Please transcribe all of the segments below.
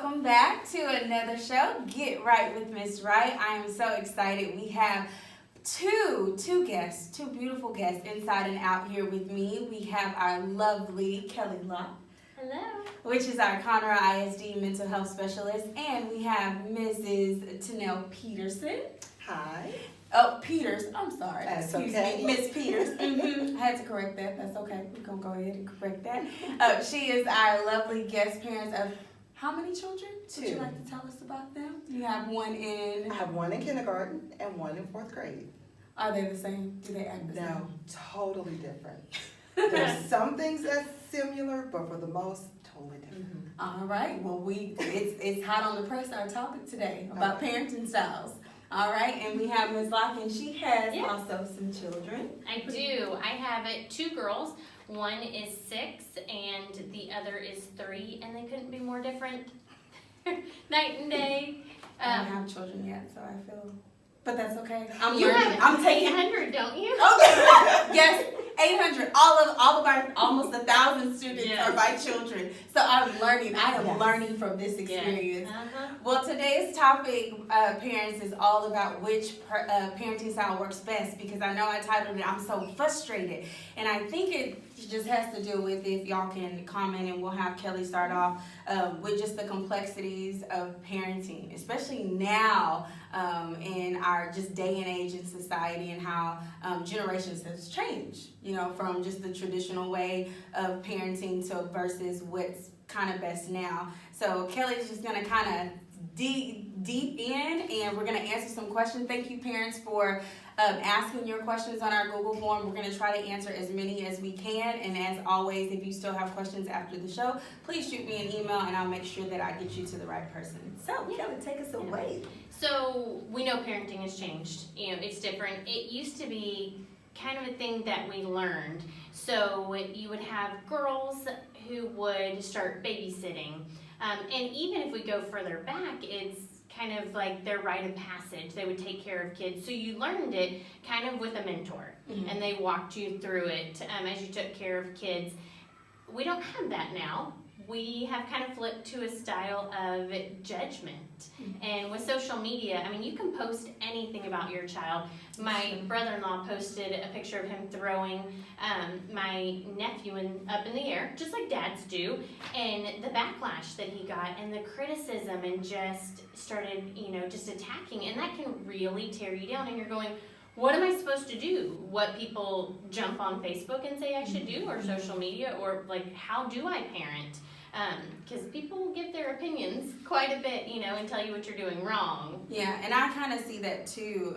welcome back to another show, Get Right with Miss Wright. I am so excited. We have two beautiful guests inside and out here with me. We have our lovely Kelly Locke. Hello. Which is our Conroe ISD mental health specialist. And we have Mrs. Tanel Peterson. Hi. Oh, Peters. I'm sorry. That's Excuse okay. me, Miss Peters. I had to correct that. That's okay. We're going to go ahead and correct that. She is our lovely guest parent of how many children? Two. Would you like to tell us about them? You have one in... I have one in kindergarten and one in fourth grade. Are they the same? Do they act the same? No, totally different. There's some things that's similar, but for the most, totally different. All right. Well, it's hot on the press, our topic today, about parenting styles. All right. And we have Ms. Locke, and she has also some children. I do. I have two girls. One is 6 and the other is 3, and they couldn't be more different. Night and day. I don't have children yet, so I feel... But that's okay. I'm You learning. have I'm taking 800, don't you? Okay. Yes, 800. All of our almost 1,000 students are my children. So I'm learning. I am learning from this experience. Uh-huh. Well, today's topic, parents, is all about which parenting style works best, because I know I titled it, I'm so frustrated. And I think it just has to do with, if y'all can comment, and we'll have Kelly start off with just the complexities of parenting, especially now in our just day and age in society, and how generations has changed, from just the traditional way of parenting to versus what's kind of best now. So Kelly's just going to kind of deep in, and we're going to answer some questions. Thank you, parents, for asking your questions on our Google form. We're going to try to answer as many as we can, and as always, if you still have questions after the show, please shoot me an email, and I'll make sure that I get you to the right person. So, Kelly, take us away. So we know parenting has changed. It's different. It used to be kind of a thing that we learned. So you would have girls who would start babysitting. And even if we go further back, it's kind of like their rite of passage. They would take care of kids. So you learned it kind of with a mentor, and they walked you through it as you took care of kids. We don't have that now. We have kind of flipped to a style of judgment. And with social media, you can post anything about your child. My brother-in-law posted a picture of him throwing my nephew up in the air, just like dads do, and the backlash that he got, and the criticism, and just started, just attacking. And that can really tear you down, and you're going, what am I supposed to do? What people jump on Facebook and say I should do, or social media, or how do I parent? Because people give their opinions quite a bit, and tell you what you're doing wrong. Yeah, and I kind of see that too,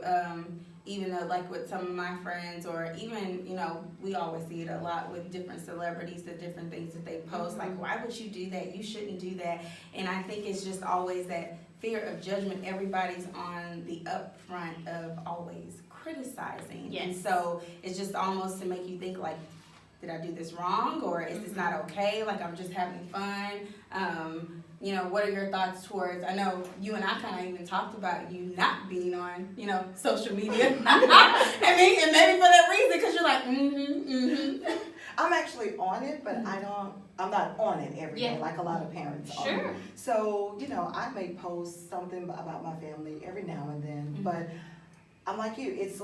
even though with some of my friends, or even, we always see it a lot with different celebrities, the different things that they post, why would you do that? You shouldn't do that. And I think it's just always that fear of judgment. Everybody's on the upfront of always criticizing. Yes. And so it's just almost to make you think did I do this wrong, or is this not okay? I'm just having fun. What are your thoughts towards, I know you and I kind of even talked about you not being on, social media. And maybe for that reason, because you're I'm actually on it, but I'm not on it every day like a lot of parents are. Sure. So, I may post something about my family every now and then, but I'm like you, it's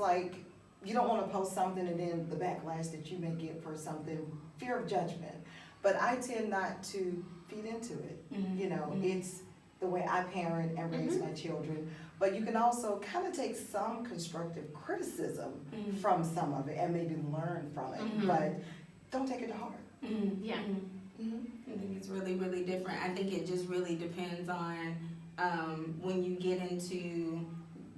you don't want to post something and then the backlash that you may get for something, fear of judgment. But I tend not to feed into it. It's the way I parent and raise my children. But you can also kind of take some constructive criticism from some of it and maybe learn from it. But don't take it to heart. Yeah. I think it's really, really different. I think it just really depends on when you get into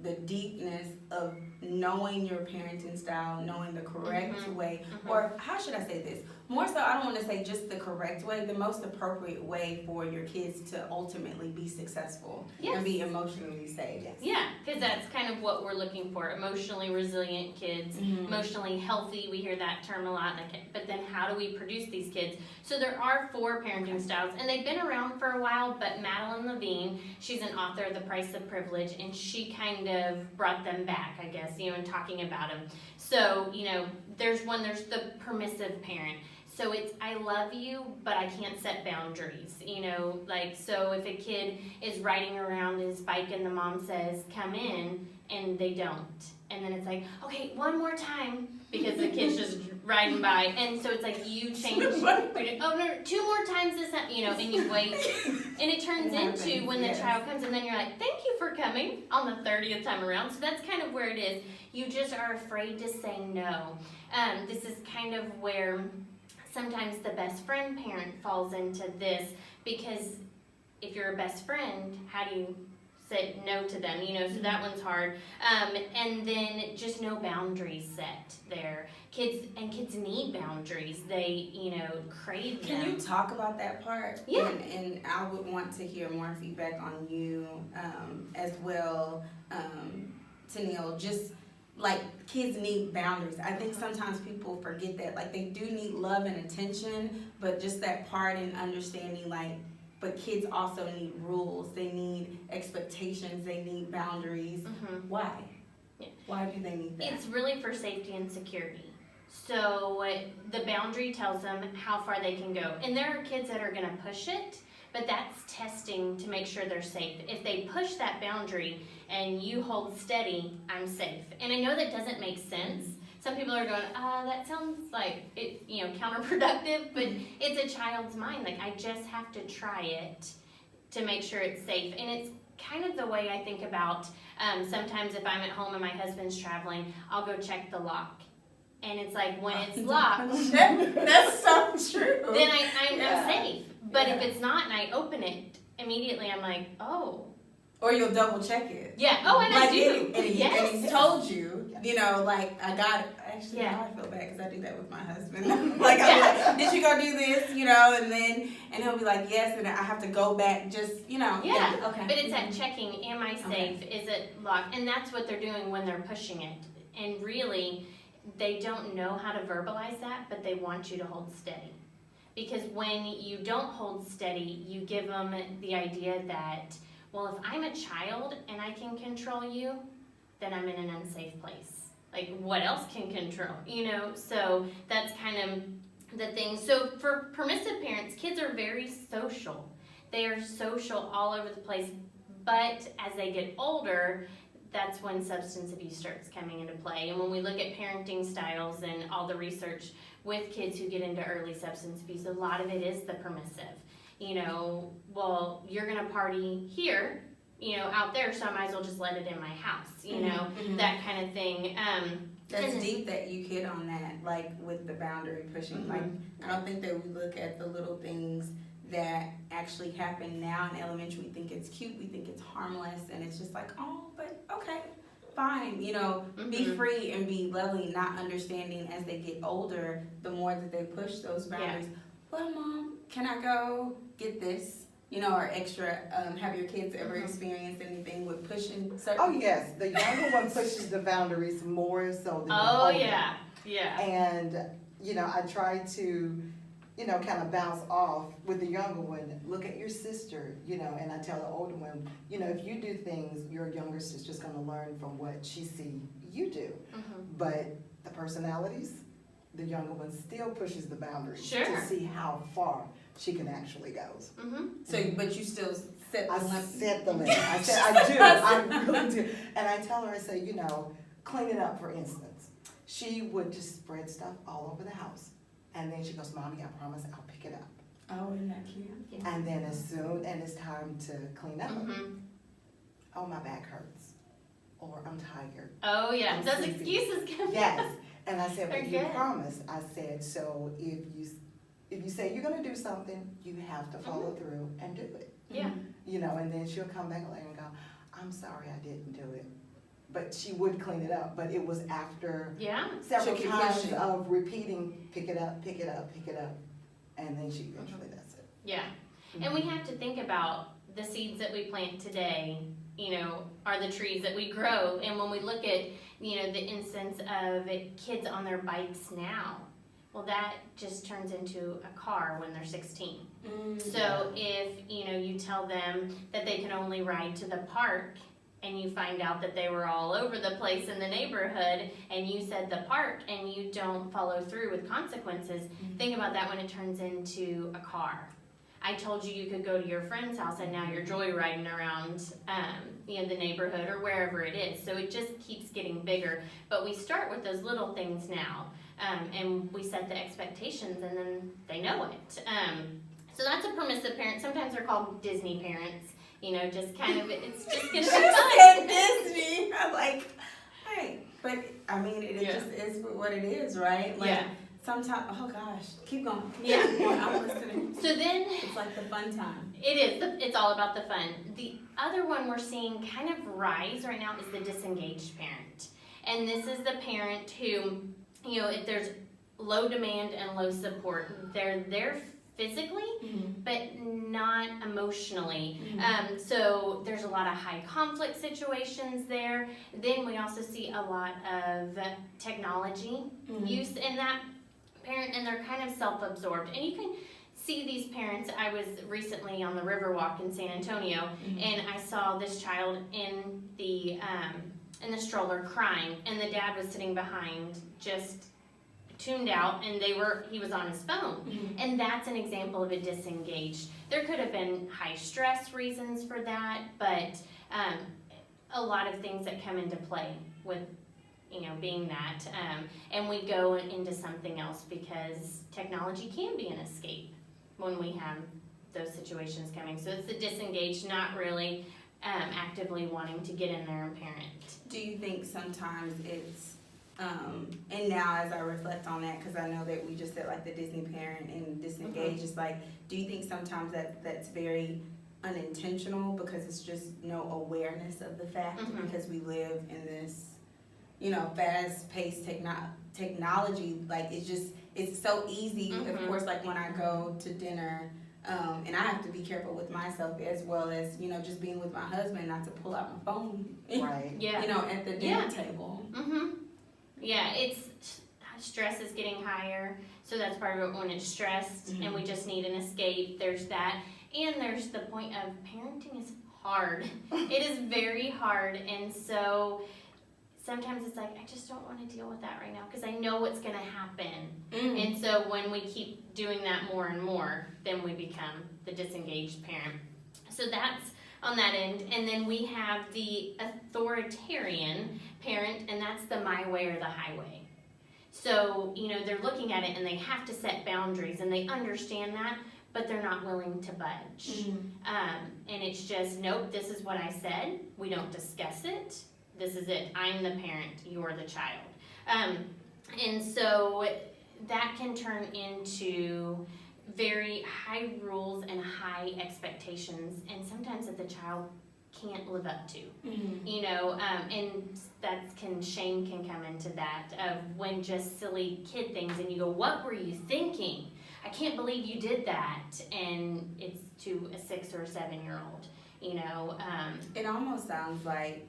the deepness of knowing your parenting style, knowing the correct way, or how should I say this? More so, I don't want to say just the correct way, the most appropriate way for your kids to ultimately be successful and be emotionally safe. Yeah, because that's kind of what we're looking for. Emotionally resilient kids, emotionally healthy, we hear that term a lot, but then how do we produce these kids? So there are 4 parenting styles, and they've been around for a while, but Madeline Levine, she's an author of The Price of Privilege, and she kind of brought them back, I guess, ideas, and talking about them. So, there's the permissive parent. So it's, I love you, but I can't set boundaries, so if a kid is riding around his bike and the mom says, come in, and they don't. And then it's like, okay, one more time, because the kid's just riding by. And so it's like, you change, oh no, 2 more times this time, and you wait. And it turns into when the child comes, and then you're like, thank you for coming on the 30th time around. So that's kind of where it is. You just are afraid to say no. This is kind of where sometimes the best friend parent falls into this, because if you're a best friend, how do you say no to them, so that one's hard. And then just no boundaries set there. Kids need boundaries. They, crave them. Can you talk about that part? Yeah. And I would want to hear more feedback on you as well, Tennille. Just like kids need boundaries. I think sometimes people forget that. Like they do need love and attention, but just that part and understanding but kids also need rules. They need expectations. They need boundaries. Mm-hmm. Why? Yeah. Why do they need that? It's really for safety and security. So the boundary tells them how far they can go. And there are kids that are going to push it, but that's testing to make sure they're safe. If they push that boundary and you hold steady, I'm safe. And I know that doesn't make sense. Some people are going, that sounds like it, counterproductive, but it's a child's mind. Like, I just have to try it to make sure it's safe. And it's kind of the way I think about, sometimes if I'm at home and my husband's traveling, I'll go check the lock. And it's like, when it's locked, That's so true. then I'm safe. But if it's not and I open it, immediately I'm like, oh. Or you'll double check it. Yeah, and I do. And he told you, I got it. Actually, Yeah. now I feel bad because I do that with my husband. I'm like, did you go do this? And he'll be like, yes, and I have to go back just, Yeah, okay. but it's that checking, am I safe? Is it locked? And that's what they're doing when they're pushing it. And really, they don't know how to verbalize that, but they want you to hold steady. Because when you don't hold steady, you give them the idea that, well, if I'm a child and I can control you, then I'm in an unsafe place. Like, what else can control, So that's kind of the thing. So for permissive parents, kids are very social. They are social all over the place. But as they get older, that's when substance abuse starts coming into play. And when we look at parenting styles and all the research with kids who get into early substance abuse, a lot of it is the permissive. Well, you're going to party here, out there, so I might as well just let it in my house, Mm-hmm. that kind of thing. That's deep that you hit on that, with the boundary pushing. Mm-hmm. I don't think that we look at the little things that actually happen now in elementary. We think it's cute, we think it's harmless, and it's just like, oh, but okay, fine, be free and be lovely, not understanding as they get older, the more that they push those boundaries. Yeah. Well, Mom, can I go get this? Or extra, have your kids ever experienced anything with pushing certain? Oh, yes. The younger one pushes the boundaries more so than the older. Yeah. And, I try to, kind of bounce off with the younger one. Look at your sister, and I tell the older one, if you do things, your younger sister's going to learn from what she see you do. Mm-hmm. But the personalities, the younger one still pushes the boundaries Sure. to see how far she can actually go. Mm-hmm. So, but you still set the limit. Set the limit. I really do. And I tell her, I say, clean it up, for instance. She would just spread stuff all over the house. And then she goes, Mommy, I promise I'll pick it up. Oh, isn't that cute? Yeah. And then as soon as it's time to clean up, Mm-hmm. oh, my back hurts. Or I'm tired. Oh, yeah. I'm Those sleepy. excuses come Yes. And I said, They're but you good. promised. I said, so if you say you're going to do something, you have to follow through and do it. Yeah. And then she'll come back later and go, I'm sorry I didn't do it. But she would clean it up, but it was after several She'll keep times pushing. of repeating, pick it up, pick it up, pick it up, and then she eventually does it. Yeah. And we have to think about the seeds that we plant today, are the trees that we grow. And when we look at, the instance of kids on their bikes now, well, that just turns into a car when they're 16. So if, you tell them that they can only ride to the park and you find out that they were all over the place in the neighborhood, and you said the park, and you don't follow through with consequences. Think about that when it turns into a car. I told you you could go to your friend's house, and now you're joyriding around the neighborhood or wherever it is. So it just keeps getting bigger. But we start with those little things now, and we set the expectations, and then they know it. So that's a permissive parent. Sometimes they're called Disney parents. Just kind of, it's just gonna be fun. Disney. I'm like, hey, but I mean, it just is what it is, right? Like, sometimes, oh gosh, keep going. Yeah. I'm listening. So then, it's like the fun time. It is. It's all about the fun. The other one we're seeing kind of rise right now is the disengaged parent. And this is the parent who, if there's low demand and low support, they're there physically, but not emotionally. So there's a lot of high conflict situations there. Then we also see a lot of technology use in that parent, and they're kind of self-absorbed. And you can see these parents. I was recently on the Riverwalk in San Antonio, and I saw this child in the stroller crying, and the dad was sitting behind just tuned out, and he was on his phone. And that's an example of a disengaged. There could have been high stress reasons for that, but a lot of things that come into play with being that, and we go into something else because technology can be an escape when we have those situations coming. So it's the disengaged, not really actively wanting to get in there and parent. Do you think sometimes it's and now as I reflect on that, because I know that we just said like the Disney parent and disengaged, it's like, do you think sometimes that's very unintentional because it's just no awareness of the fact because we live in this fast-paced technology, like it's so easy. Of course, like when I go to dinner, and I have to be careful with myself as well as just being with my husband, not to pull out my phone, Right. At the dinner table. Yeah, stress is getting higher, so that's part of it when it's stressed and we just need an escape. There's that, and there's the point of parenting is hard. It is very hard, and so sometimes it's like, I just don't want to deal with that right now because I know what's going to happen. And so when we keep doing that more and more, then we become the disengaged parent. So that's on that end. And then we have the authoritarian parent, and that's the my way or the highway. So, they're looking at it and they have to set boundaries, and they understand that, but they're not willing to budge. And it's just, nope, this is what I said. We don't discuss it. This is it. I'm the parent. You're the child. And so that can turn into very high rules and high expectations, and sometimes that the child can't live up to. And shame can come into that of when just silly kid things, and you go, what were you thinking? I can't believe you did that. And it's to a 6 or 7 year old. It almost sounds like,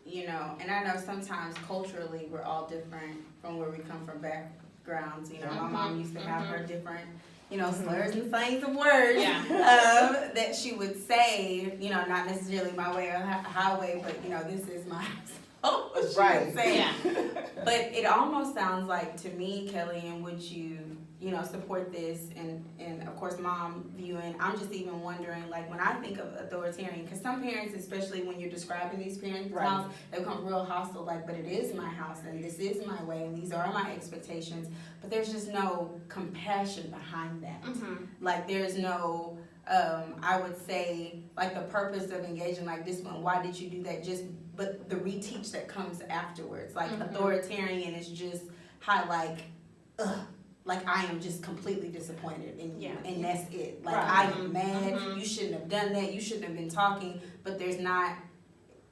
and I know sometimes culturally we're all different from where we come from backgrounds. My mom used to have her different, slurs and slangs of words that she would say, not necessarily my way or highway, but, this is my she would say. But it almost sounds like to me, Kelly, and would you, support this, and of course mom viewing, I'm just even wondering, like when I think of authoritarian, because some parents, especially when you're describing these parents' house, they become real hostile, like, but it is my house and this is my way and these are my expectations, but there's just no compassion behind that. Like there's no, I would say, like the purpose of engaging like this one, why did you do that? But the reteach that comes afterwards, like authoritarian is just how like I am just completely disappointed in you, and that's it. Like I am mad. You shouldn't have done that. You shouldn't have been talking. But there's not.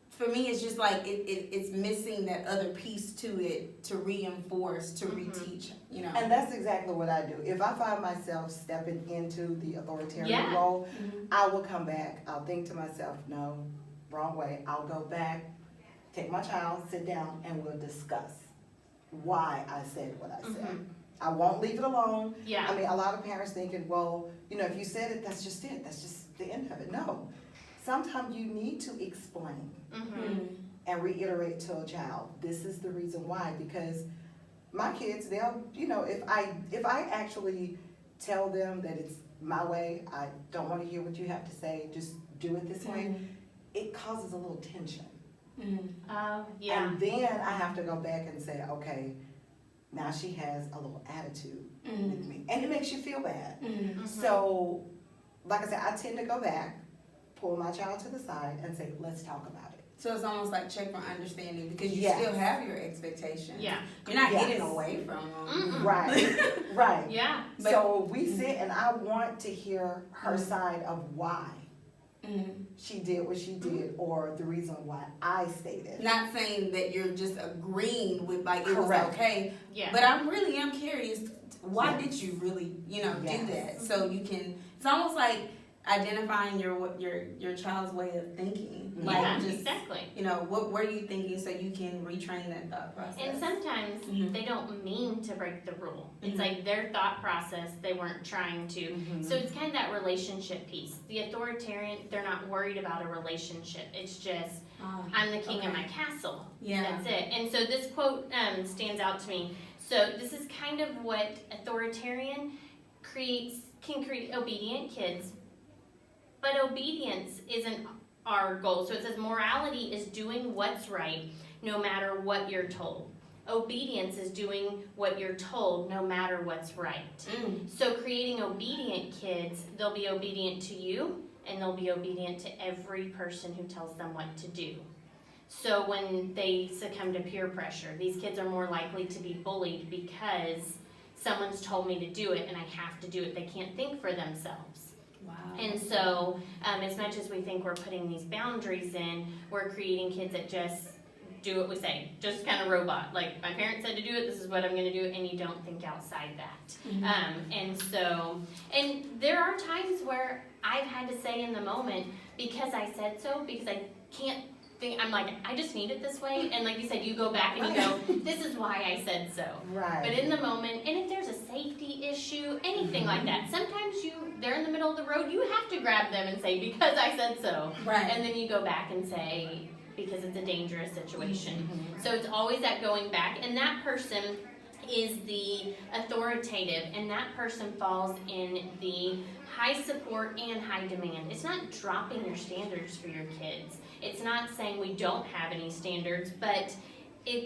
For me, it's just like it's missing that other piece to it to reinforce, to reteach. And that's exactly what I do. If I find myself stepping into the authoritarian role, I will come back. I'll think to myself, no, wrong way. I'll go back, take my child, sit down, and we'll discuss why I said what I said. I won't leave it alone. I mean, a lot of parents thinking, well, if you said it, that's just it. That's just the end of it. No. sometimes you need to explain Mm-hmm. and reiterate to a child, this is the reason why, because my kids, they'll, if I actually tell them that it's my way, I don't want to hear what you have to say, just do it this way, it causes a little tension. Yeah. And then I have to go back and say, okay, now she has a little attitude with me, and it makes you feel bad. Mm-hmm. So, like I said, I tend to go back, pull my child to the side, and say, let's talk about it. So it's almost like check for understanding because you Yes. still have your expectations. Yeah. You're not Yes. getting away from them. Mm-mm. Right, right. Yeah. So we sit, and I want to hear her side of why she did what she did, or the reason why I stated. Not saying that you're just agreeing with like it was Correct. okay, Yeah. but I really am curious. Why Yes. did you really, do Yes. that? So you can. It's almost like identifying your child's way of thinking. Like Yeah, just exactly. what were you thinking, so you can retrain that thought process. And sometimes Mhm. they don't mean to break the rule. It's Mhm. like their thought process, they weren't trying to. Mhm. So it's kind of that relationship piece. The authoritarian, they're not worried about a relationship. It's just, Oh, I'm the king of okay. my castle. Yeah. That's it. And so this quote stands out to me. So this is kind of what authoritarian can create obedient kids. But obedience isn't our goal. So it says morality is doing what's right no matter what you're told. Obedience is doing what you're told no matter what's right. So creating obedient kids, they'll be obedient to you and they'll be obedient to every person who tells them what to do. So when they succumb to peer pressure, these kids are more likely to be bullied because someone's told me to do it and I have to do it. They can't think for themselves. Wow. And so, as much as we think we're putting these boundaries in, we're creating kids that just do what we say, just kind of robot. Like, my parents said to do it, this is what I'm going to do, and you don't think outside that. And there are times where I've had to say in the moment, because I said so, because I can't think, I'm like, I just need it this way. And like you said, you go back and you go, this is why I said so. Right. But in the moment, and if there's a safety issue, anything like that, sometimes they're in the middle of the road, you have to grab them and say, because I said so. Right. And then you go back and say, because it's a dangerous situation. So it's always that going back, and that person is the authoritative, and that person falls in the high support and high demand. It's not dropping your standards for your kids. It's not saying we don't have any standards, but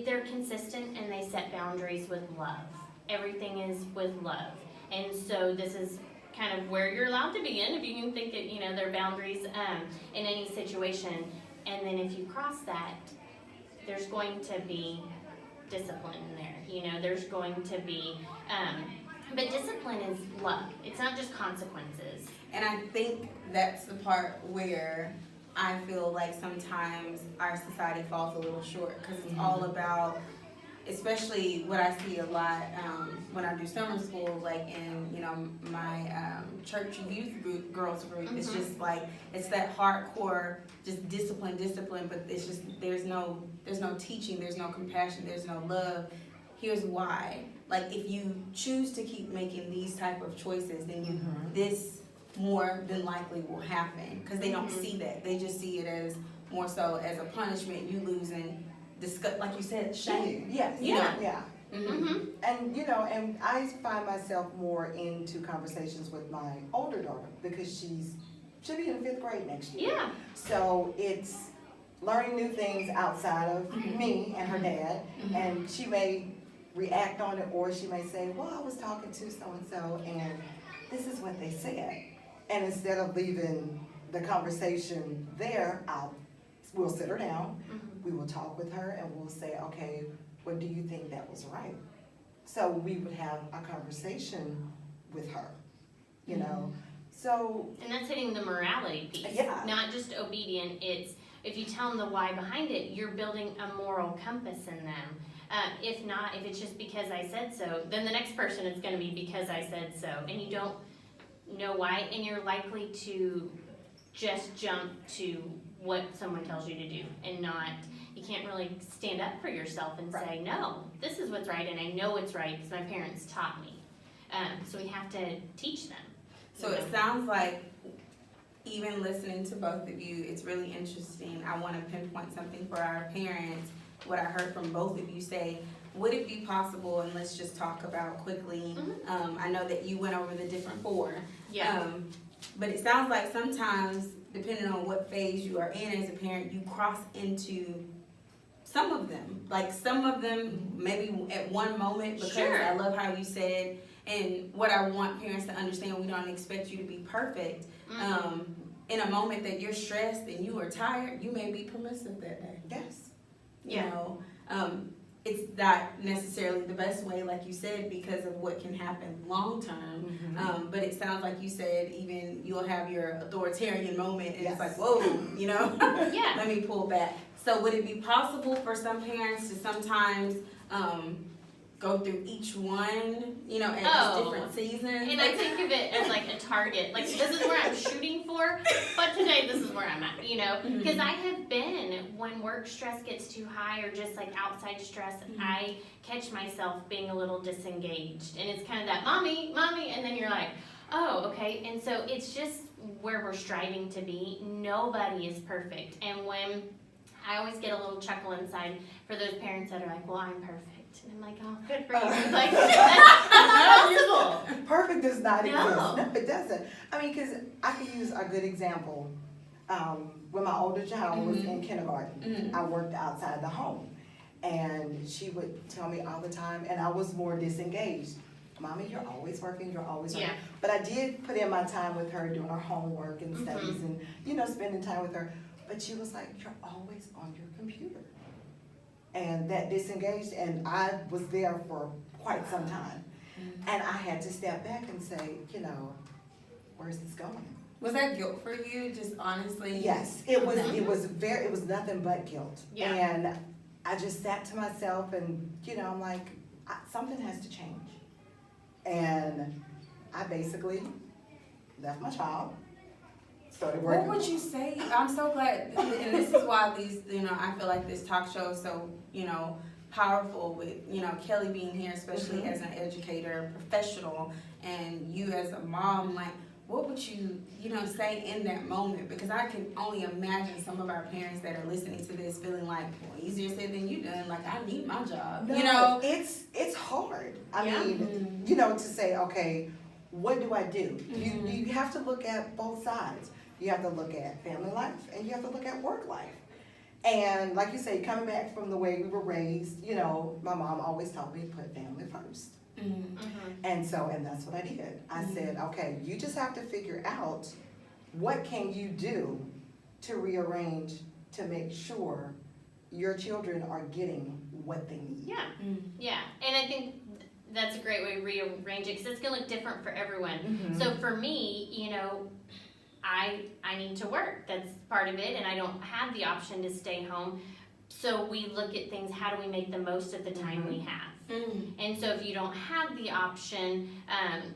they're consistent and they set boundaries with love. Everything is with love. And so this is kind of where you're allowed to begin, if you can think that, there are boundaries in any situation. And then if you cross that, there's going to be discipline in there. There's going to be, but discipline is love. It's not just consequences. And I think that's the part where I feel like sometimes our society falls a little short because it's all about, especially what I see a lot when I do summer school, like in my church youth group, girls group. It's just like it's that hardcore, just discipline, but it's just there's no teaching, there's no compassion, there's no love. Here's why. Like if you choose to keep making these type of choices, then this more than likely will happen because they don't see that. They just see it as more so as a punishment. You losing, like you said, shame. Yes. Yeah. Mm-hmm. And and I find myself more into conversations with my older daughter because she'll be in 5th grade next year. Yeah. So it's learning new things outside of me and her dad, and she may react on it, or she may say, well, I was talking to so-and-so, and this is what they said. And instead of leaving the conversation there, we'll sit her down, we will talk with her, and we'll say, okay, well, do you think that was right? So we would have a conversation with her, So. And that's hitting the morality piece. Yeah. Not just obedient. It's if you tell them the why behind it, you're building a moral compass in them. If not, if it's just because I said so, then the next person is going to be because I said so, and you don't know why, and you're likely to just jump to what someone tells you to do, and you can't really stand up for yourself and say, no, this is what's right, and I know it's right because my parents taught me. So we have to teach them. So it sounds like even listening to both of you, it's really interesting. I want to pinpoint something for our parents, what I heard from both of you say. Would it be possible, and let's just talk about quickly, I know that you went over the different 4. Yeah. But it sounds like sometimes, depending on what phase you are in as a parent, you cross into some of them. Like some of them, maybe at one moment, because Sure. I love how you said, and what I want parents to understand, we don't expect you to be perfect. In a moment that you're stressed and you are tired, you may be permissive that day. Yes. You know, it's not necessarily the best way, like you said, because of what can happen long term. But it sounds like you said even you'll have your authoritarian moment, and it's like, whoa, you know, Yeah. let me pull back. So would it be possible for some parents to sometimes go through each one, you know, at just different seasons? And I think of it as like a target. Like, this is where I'm shooting for, but today this is where I'm at, you know? Because I have been, when work stress gets too high or just like outside stress, I catch myself being a little disengaged. And it's kind of that, mommy, and then you're like, oh, okay. And so it's just where we're striving to be. Nobody is perfect. And when I always get a little chuckle inside for those parents that are like, well, I'm perfect. And I'm like, oh, good for you. Like, that's not possible. Perfect does not exist. No. No, it doesn't. I mean, because I could use a good example. When my older child was in kindergarten, I worked outside the home. And she would tell me all the time, and I was more disengaged. Mommy, you're always working, you're always working. Yeah. But I did put in my time with her doing her homework and studies and, you know, spending time with her. But she was like, you're always on your computer. And that disengaged, and I was there for quite some time. And I had to step back and say, you know, where's this going? Was that guilt for you, just honestly? Yes, it was nothing but guilt. Yeah. And I just sat to myself and, you know, I'm like, something has to change. And I basically left my child, started working. What would you say? I'm so glad, and this is why these, you know, I feel like this talk show is so, you know, powerful with, you know, Kelly being here, especially as an educator, professional, and you as a mom, like, what would you, you know, say in that moment? Because I can only imagine some of our parents that are listening to this feeling like, well, easier said than you done. Like, I need my job. No, you know, it's hard. I Yeah. mean, you know, to say, okay, what do I do? You have to look at both sides. You have to look at family life and you have to look at work life. And like you say, coming back from the way we were raised, you know, my mom always taught me to put family first. And that's what I did. I said, okay, you just have to figure out what can you do to rearrange to make sure your children are getting what they need. Yeah, yeah. And I think that's a great way to rearrange it because it's going to look different for everyone. So for me, you know, I need to work. That's part of it, and I don't have the option to stay home. So we look at things, how do we make the most of the time we have? And so if you don't have the option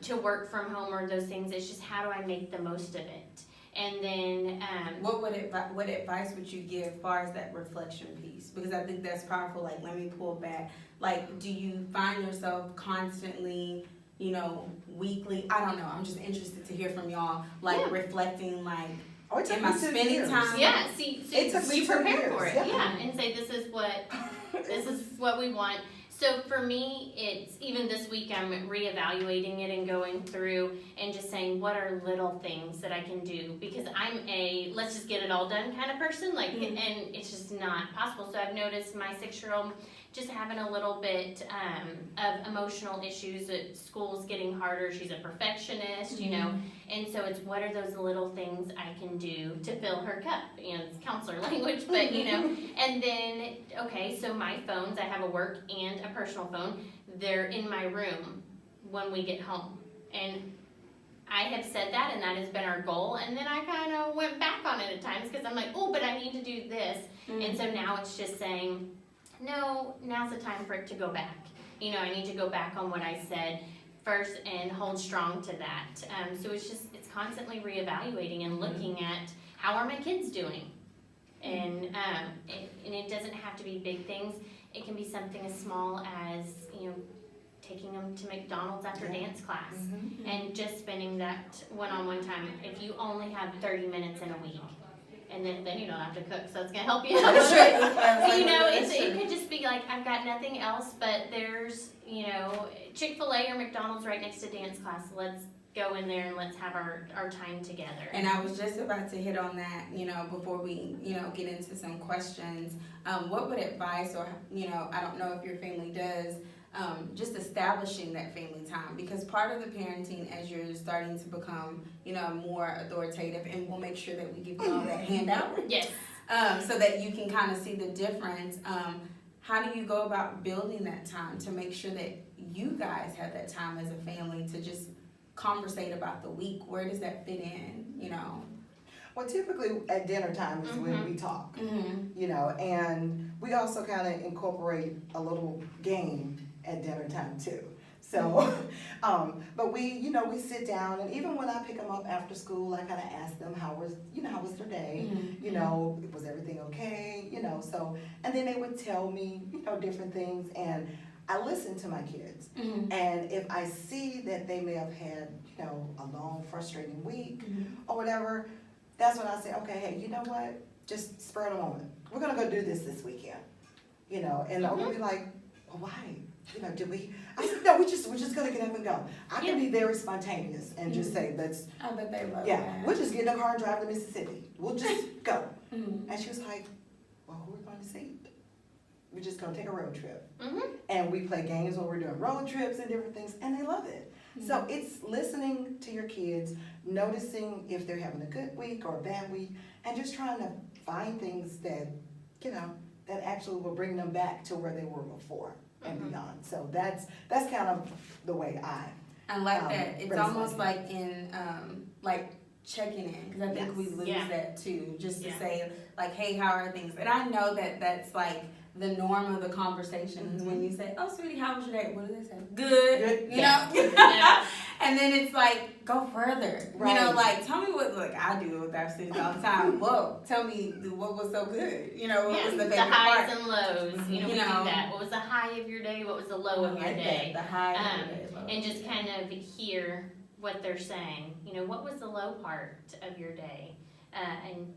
to work from home or those things, it's just how do I make the most of it? And then what advice would you give as far as that reflection piece? Because I think that's powerful. Like, let me pull back. Like, do you find yourself constantly, you know, weekly? I don't know. I'm just interested to hear from y'all. Like, reflecting, like, am I spending time? Yeah, see it took me you prepare 2 for it. years. Yeah, and say this is what we want. So for me, it's even this week I'm reevaluating it and going through and just saying what are little things that I can do, because I'm a let's just get it all done kind of person, like, and it's just not possible. So I've noticed my 6-year-old just having a little bit of emotional issues. At school's getting harder. She's a perfectionist, you know, and so it's what are those little things I can do to fill her cup? You know, it's counselor language, but you know, and then okay, so my phones, I have a work and a personal phone. They're in my room when we get home, and I have said that, and that has been our goal. And then I kind of went back on it at times because I'm like, oh, but I need to do this, and so now it's just saying, no, now's the time for it to go back. You know, I need to go back on what I said first and hold strong to that. So it's constantly reevaluating and looking at how are my kids doing, and it doesn't have to be big things. It can be something as small as, you know, taking taking them to McDonald's after Yeah. dance class, Mhm. and just spending that one-on-one time. If you only have 30 minutes in a week, and then you don't have to cook, so it's gonna help you out. That's true. You know, That's it true. could just be like, I've got nothing else, but there's, you know, Chick-fil-A or McDonald's right next to dance class. Let's go in there and let's have our time together. And I was just about to hit on that, you know, before we, you know, get into some questions. What would advice, or, you know, I don't know if your family does, just establishing that family time? Because part of the parenting, as you're starting to become, you know, more authoritative, and we'll make sure that we give you all that handout, Yes. so that you can kind of see the difference. How do you go about building that time to make sure that you guys have that time as a family to just conversate about the week? Where does that fit in, you know? Well, typically at dinner time is when we talk, you know, and we also kind of incorporate a little game at dinner time too. So, but we, you know, we sit down, and even when I pick them up after school, I kind of ask them how was their day, you know, was everything okay, you know, so, and then they would tell me, you know, different things, and I listen to my kids, and if I see that they may have had, you know, a long, frustrating week or whatever, that's when I say, okay, hey, you know what? Just spur of the moment. We're gonna go do this weekend, you know, and they'll be like, well, why? You know, did we? I said, no, we're just gonna get up and go. I can be very spontaneous and just say, let's. I bet they love Yeah, that. we'll just get in the car and drive to Mississippi. We'll just go. And she was like, well, who are we going to see? We're just gonna take a road trip. And we play games when we're doing road trips and different things, and they love it. So it's listening to your kids, noticing if they're having a good week or a bad week, and just trying to find things that, you know, that actually will bring them back to where they were before and beyond. So that's kind of the way I like that. It's raise almost my like in, like checking in, because I think we lose that too, just to say like, hey, how are things? And I know that that's like the norm of the conversation is when you say, oh, sweetie, how was your day? What do they say? Good. You know? And then it's like, go further. Right. You know, like, tell me what, look, I do it with our students all the time. Whoa, tell me what was so good. You know, what was the favorite highs part? and lows. You know, we do know. that. What was the high of your day? What was the low of your Like day? that, the high of your day, low. And just kind of hear what they're saying. You know, what was the low part of your day? And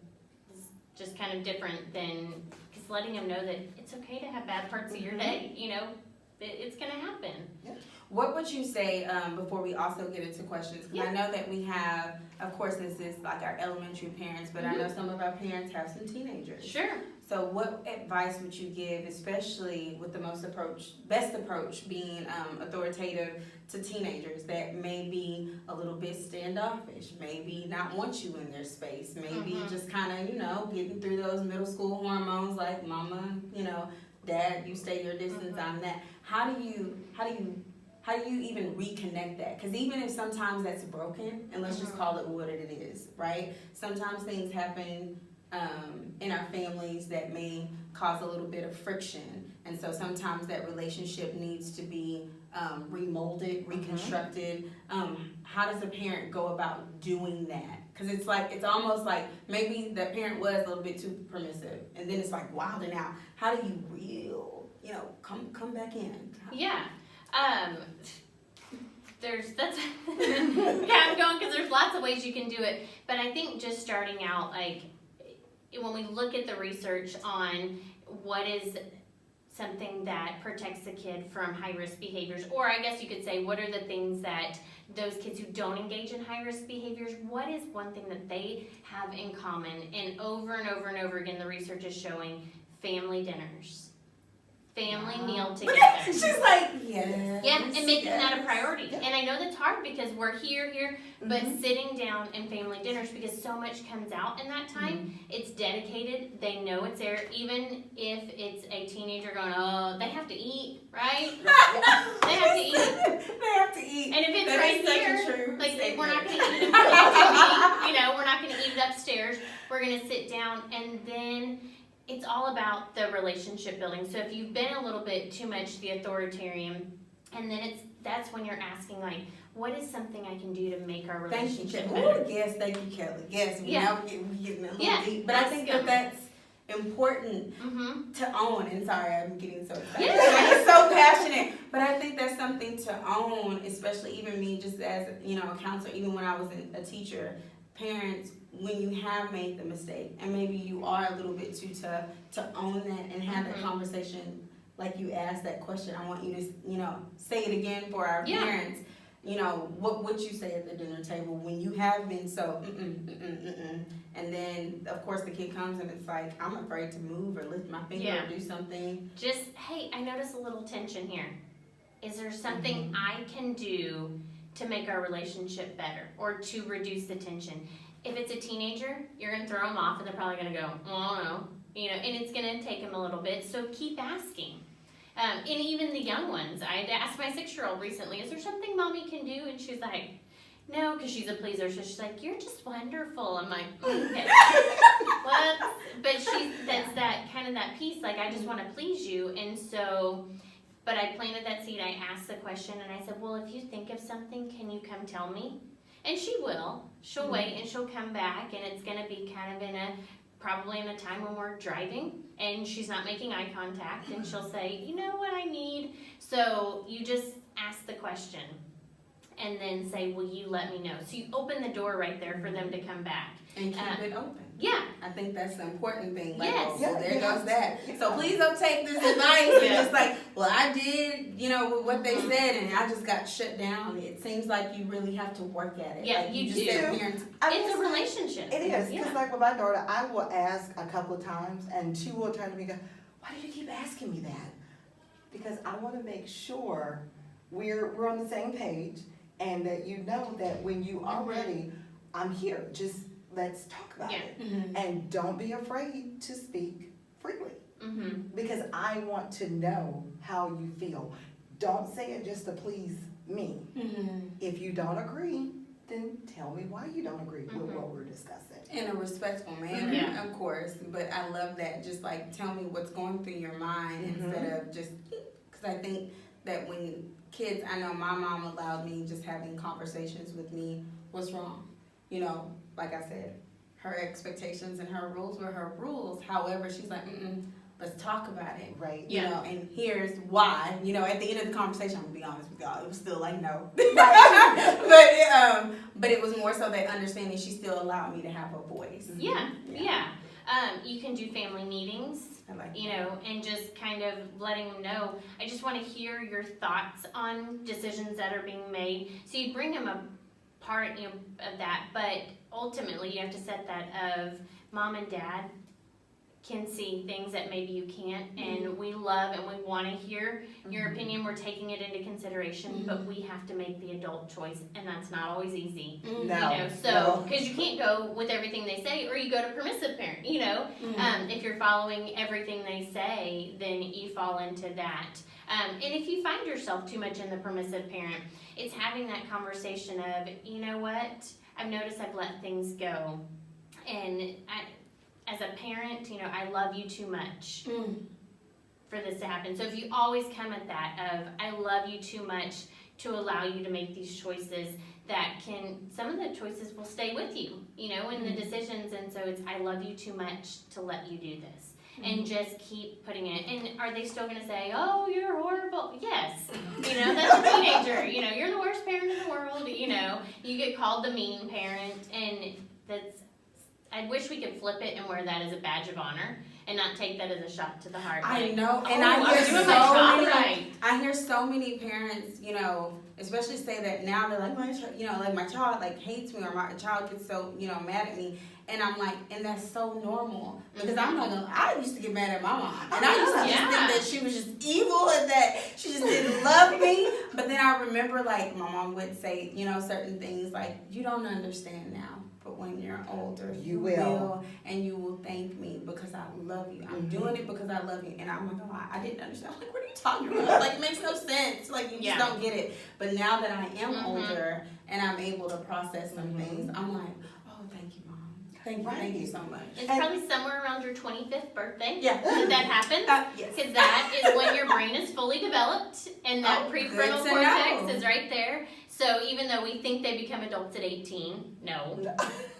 it's just kind of different than just letting them know that it's okay to have bad parts of your day. You know, it's going to happen. What would you say, before we also get into questions? Because I know that we have, of course, this is like our elementary parents, but I know some of our parents have some teenagers. Sure. So what advice would you give, especially with the best approach being authoritative to teenagers that may be a little bit standoffish, maybe not want you in their space, maybe just kind of, you know, getting through those middle school hormones like mama, you know, dad, you stay your distance, I'm that. How do you even reconnect that? Because even if sometimes that's broken, and let's just call it what it is, right? Sometimes things happen in our families that may cause a little bit of friction. And so sometimes that relationship needs to be remolded, reconstructed. How does a parent go about doing that? Because it's almost like maybe the parent was a little bit too permissive, and then it's like wilding out. How do you come back in? Yeah. That's I'm going because there's lots of ways you can do it, but I think just starting out, like when we look at the research on what is something that protects the kid from high-risk behaviors, or I guess you could say, what are the things that those kids who don't engage in high-risk behaviors, what is one thing that they have in common? And over and over and over again, the research is showing family dinners. Family meal together. She's like, yes. Yeah, and making that a priority. Yeah. And I know that's hard because we're here, but sitting down in family dinners, because so much comes out in that time, it's dedicated, they know it's there, even if it's a teenager going, oh, they have to eat, right? They have to eat. They have to eat. And if it's that right here, like we're not going to eat it, we're not going to eat it upstairs. We're going to sit down, and then it's all about the relationship building. So if you've been a little bit too much the authoritarian, and then that's when you're asking, like, what is something I can do to make our relationship better? Oh, yes, thank you, Kelly. Yes, we now we're getting a little deep. But I think that's important to own. And sorry, I'm getting so excited. Yeah. I'm so passionate. But I think that's something to own, especially even me, just as a counselor. Even when I was a teacher, parents, when you have made the mistake, and maybe you are a little bit too tough to own that and have that conversation. Like you asked that question, I want you to, say it again for our parents. What would you say at the dinner table when you have been so, and then, of course, the kid comes and it's like, I'm afraid to move or lift my finger or do something. Just, hey, I notice a little tension here. Is there something I can do to make our relationship better or to reduce the tension? If it's a teenager, you're going to throw them off and they're probably going to go, oh, no. And it's going to take them a little bit, so keep asking. And even the young ones, I had asked my 6-year-old recently, is there something mommy can do? And she's like, no, because she's a pleaser. So she's like, you're just wonderful. I'm like, okay. What? But that's that kind of that piece, like, I just want to please you. And so, but I planted that seed. I asked the question and I said, well, if you think of something, can you come tell me? And she will. She'll wait and she'll come back, and it's going to be kind of probably in a time when we're driving and she's not making eye contact, and she'll say, you know what I need? So you just ask the question and then say, will you let me know? So you open the door right there for them to come back. And keep it open. Yeah. I think that's the important thing. Like, Yes. well, there goes that. Yeah. So please don't take this advice and just like, well, I did, with what they said and I just got shut down. It seems like you really have to work at it. Yeah, like you just do. said, parents. It's a relationship. It is, because Yeah. like with my daughter, I will ask a couple of times and she will turn to me and go, why do you keep asking me that? Because I want to make sure we're on the same page, and that that when you are ready, I'm here. Just let's talk about it. And don't be afraid to speak freely. Because I want to know how you feel. Don't say it just to please me. If you don't agree, then tell me why you don't agree with what we're discussing. In a respectful manner, of course. But I love that. Just like tell me what's going through your mind instead of just, because I think that when kids, I know my mom allowed me just having conversations with me, what's wrong? Like I said, her expectations and her rules were her rules. However, she's like, let's talk about it. Right. And here's why. At the end of the conversation, I'm gonna be honest with y'all, it was still like no. Right. But it was more so that understanding she still allowed me to have a voice. Yeah. You can do family meetings. I like And just kind of letting them know, I just want to hear your thoughts on decisions that are being made. So you bring them a part of that, but ultimately you have to set that of mom and dad can see things that maybe you can't, and we love and we want to hear your opinion. We're taking it into consideration, but we have to make the adult choice, and that's not always easy. No. So because you can't go with everything they say, or you go to permissive parent. If you're following everything they say, then you fall into that. And if you find yourself too much in the permissive parent, it's having that conversation of, you know what, I've noticed I've let things go, and as a parent, I love you too much for this to happen. So if you always come at that of, I love you too much to allow you to make these choices that some of the choices will stay with you, in the decisions. And so it's, I love you too much to let you do this. And just keep putting it. And are they still going to say, oh, you're horrible? Yes. That's a teenager. You're the worst parent in the world. You get called the mean parent. And I wish we could flip it and wear that as a badge of honor and not take that as a shot to the heart. I like, know, and I hear so many parents, especially say that now they're like, my child like hates me, or my child gets so, mad at me. And I'm like, and that's so normal, because I used to get mad at my mom, and I used to just think that she was just evil and that she just didn't love me. But then I remember, like, my mom would say, certain things like, you don't understand now, but when you're older, you will, and you will thank me because I love you. I'm doing it because I love you. And I'm not gonna lie, I didn't understand. I'm like, what are you talking about? Like, it makes no sense. Like, you just don't get it. But now that I am older and I'm able to process some things, I'm like, oh, thank you, Mom. Thank you so much. It's probably somewhere around your 25th birthday. Yeah. That happens. Yes. Because that is when your brain is fully developed and that prefrontal cortex is right there. So even though we think they become adults at 18, no,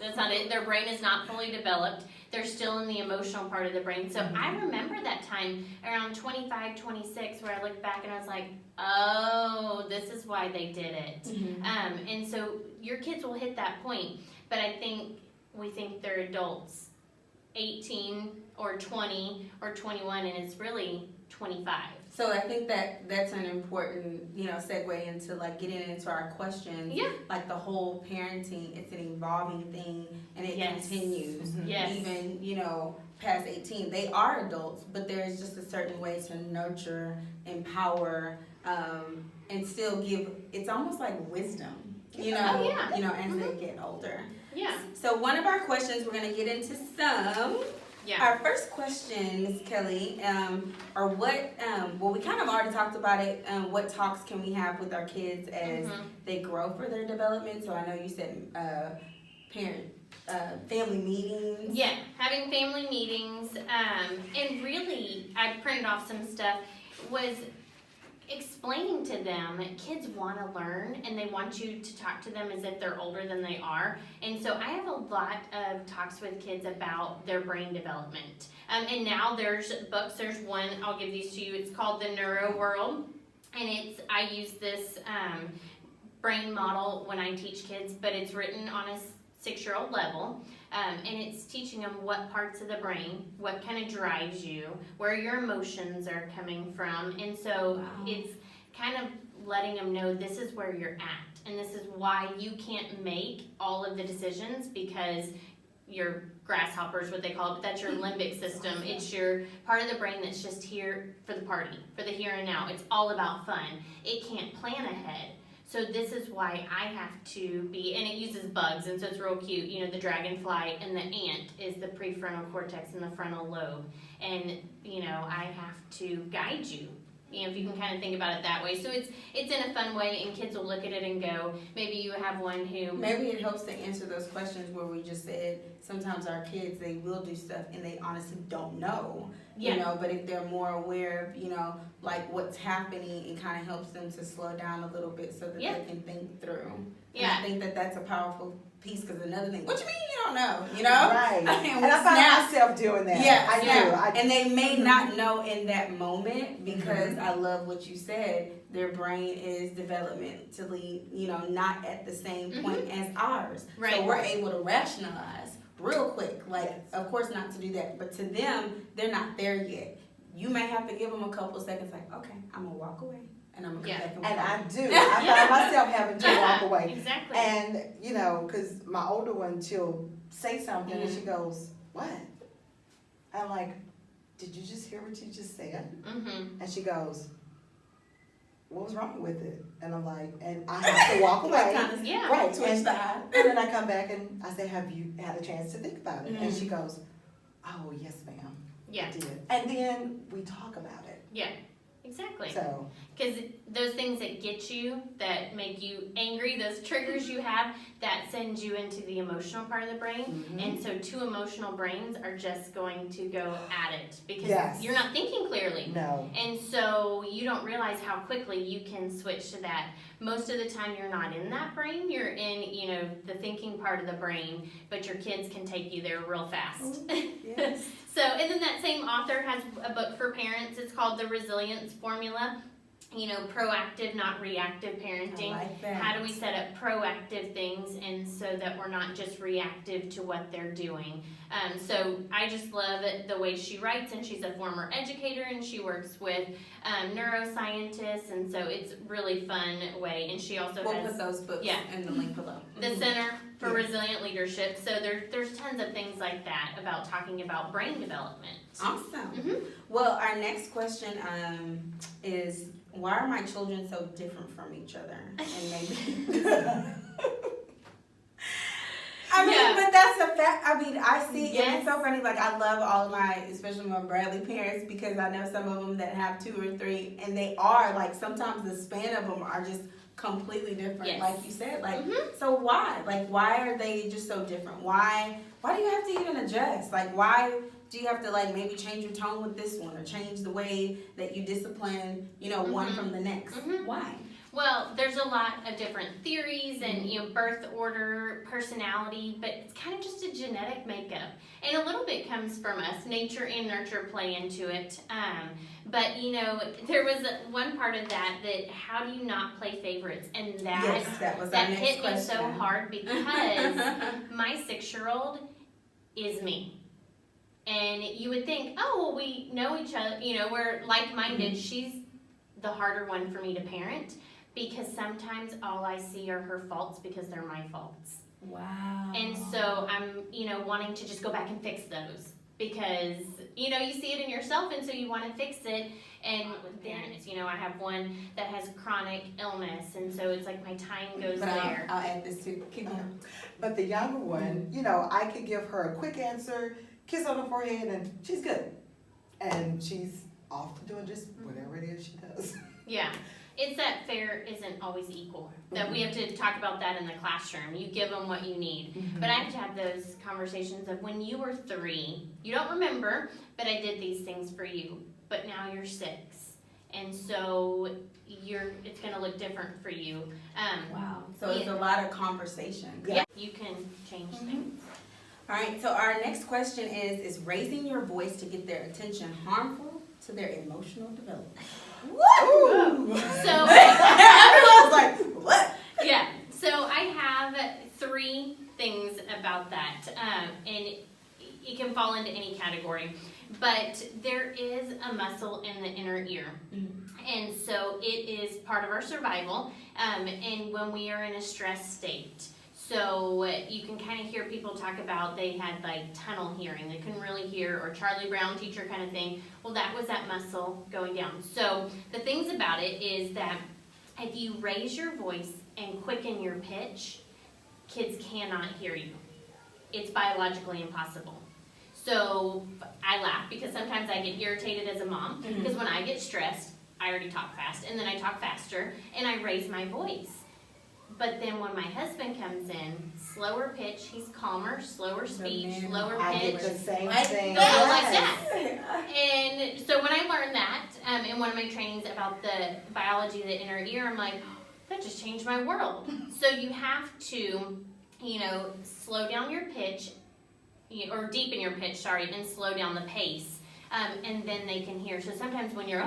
that's not it. Their brain is not fully developed. They're still in the emotional part of the brain. So I remember that time around 25, 26 where I looked back and I was like, oh, this is why they did it. And so your kids will hit that point. But I think we think they're adults 18 or 20 or 21, and it's really 25. So I think that that's an important, segue into like getting into our questions. Yeah. Like the whole parenting, it's an evolving thing, and it continues. Yes. Even, past 18. They are adults, but there's just a certain way to nurture, empower, and still give, it's almost like wisdom, as they get older. Yeah. So one of our questions, we're going to get into some. Yeah. Our first question, Ms. Kelly, are what, we kind of already talked about it, what talks can we have with our kids as they grow for their development? So I know you said family meetings. Yeah, having family meetings, and really, I printed off some stuff, was explaining to them that kids want to learn and they want you to talk to them as if they're older than they are. And so I have a lot of talks with kids about their brain development. And now there's books, there's one, I'll give these to you, it's called the Neuro World. And I use this brain model when I teach kids, but it's written on a 6-year-old level. And it's teaching them what parts of the brain, what kind of drives you, where your emotions are coming from. And so it's kind of letting them know this is where you're at. And this is why you can't make all of the decisions, because your grasshoppers, what they call it, but that's your limbic system. It's your part of the brain that's just here for the party, for the here and now. It's all about fun. It can't plan ahead. So this is why I have to be, and it uses bugs, and so it's real cute. The dragonfly and the ant is the prefrontal cortex and the frontal lobe. And, I have to guide you, if you can kind of think about it that way. So it's in a fun way, and kids will look at it and go, maybe you have one who... Maybe it helps to answer those questions where we just said, sometimes our kids, they will do stuff and they honestly don't know. But if they're more aware of, like what's happening, it kind of helps them to slow down a little bit so that they can think through. And I think that that's a powerful piece, because another thing, what you mean you don't know, Right. And I find myself doing that. Yeah, I do. And they may not know in that moment, because I love what you said, their brain is developmentally, not at the same point as ours. Right. So we're able to rationalize real quick, of course not to do that, but to them, they're not there yet. You may have to give them a couple of seconds, like, okay, I'm gonna walk away, and I'm gonna come back and And walk. I do. I find myself having to walk away. Exactly. And, because my older one, she'll say something and she goes, what? I'm like, did you just hear what you just said? And she goes, what was wrong with it? And I'm like, and I have to walk away. Right. Twitch the eye. And then I come back and I say, have you had a chance to think about it? And she goes, oh, yes, ma'am. Yeah. I did. And then we talk about it. Yeah, exactly. So. Because those things that get you, that make you angry, those triggers you have, that sends you into the emotional part of the brain. And so 2 emotional brains are just going to go at it, because you're not thinking clearly. No. And so you don't realize how quickly you can switch to that. Most of the time you're not in that brain, you're in, the thinking part of the brain, but your kids can take you there real fast. Yes. So, and then that same author has a book for parents. It's called The Resilience Formula. Proactive, not reactive parenting. I like that. How do we set up proactive things, and so that we're not just reactive to what they're doing? So I just love the way she writes, and she's a former educator, and she works with neuroscientists, and so it's really fun way. And she also We'll has put those books in the link below. the Center for Resilient Leadership. So there's tons of things like that about talking about brain development. Awesome. Well, our next question is, why are my children so different from each other? And maybe but that's a fact. I see, and it's so funny, I love all of my, especially my Bradley parents, because I know some of them that have 2 or 3, and they are, sometimes the span of them are just completely different, like you said. So why? Why are they just so different? Why do you have to even adjust? Why do you have to, maybe change your tone with this one, or change the way that you discipline, one from the next? Why? Well, there's a lot of different theories and, birth order, personality, but it's kind of just a genetic makeup. And a little bit comes from us. Nature and nurture play into it. But, there was one part of that how do you not play favorites? And that was that our next hit question. me so hard because my 6-year-old is me. And you would think, oh, well, we know each other, we're like-minded. She's the harder one for me to parent because sometimes all I see are her faults because they're my faults. Wow. And so I'm, wanting to just go back and fix those because, you see it in yourself and so you want to fix it. And with parents, I have one that has chronic illness and so it's like my time goes there. I'll add this too. Keep going. But the younger one, I could give her a quick answer, kiss on the forehead, and she's good. And she's off to doing just whatever it is she does. Yeah. It's that fair isn't always equal. That we have to talk about that in the classroom. You give them what you need. But I have to have those conversations of when you were 3, you don't remember, but I did these things for you. But now you're 6. And so it's going to look different for you. Wow. So it's a lot of conversation. Yeah. You can change things. All right. So our next question is raising your voice to get their attention harmful to their emotional development? Woo! So everyone's like, what? Yeah. So I have 3 things about that, and it can fall into any category. But there is a muscle in the inner ear, and so it is part of our survival. And when we are in a stress state. So you can kind of hear people talk about they had like tunnel hearing. They couldn't really hear, or Charlie Brown teacher kind of thing. Well, that was that muscle going down. So the things about it is that if you raise your voice and quicken your pitch, kids cannot hear you. It's biologically impossible. So I laugh because sometimes I get irritated as a mom because when I get stressed, I already talk fast and then I talk faster and I raise my voice. But then when my husband comes in, slower pitch, he's calmer, slower speech, lower pitch. I get the same thing. Like that. And so when I learned that in one of my trainings about the biology of the inner ear, I'm like, that just changed my world. So you have to, slow down your pitch, or deepen your pitch, and slow down the pace. And then they can hear. So sometimes when you're,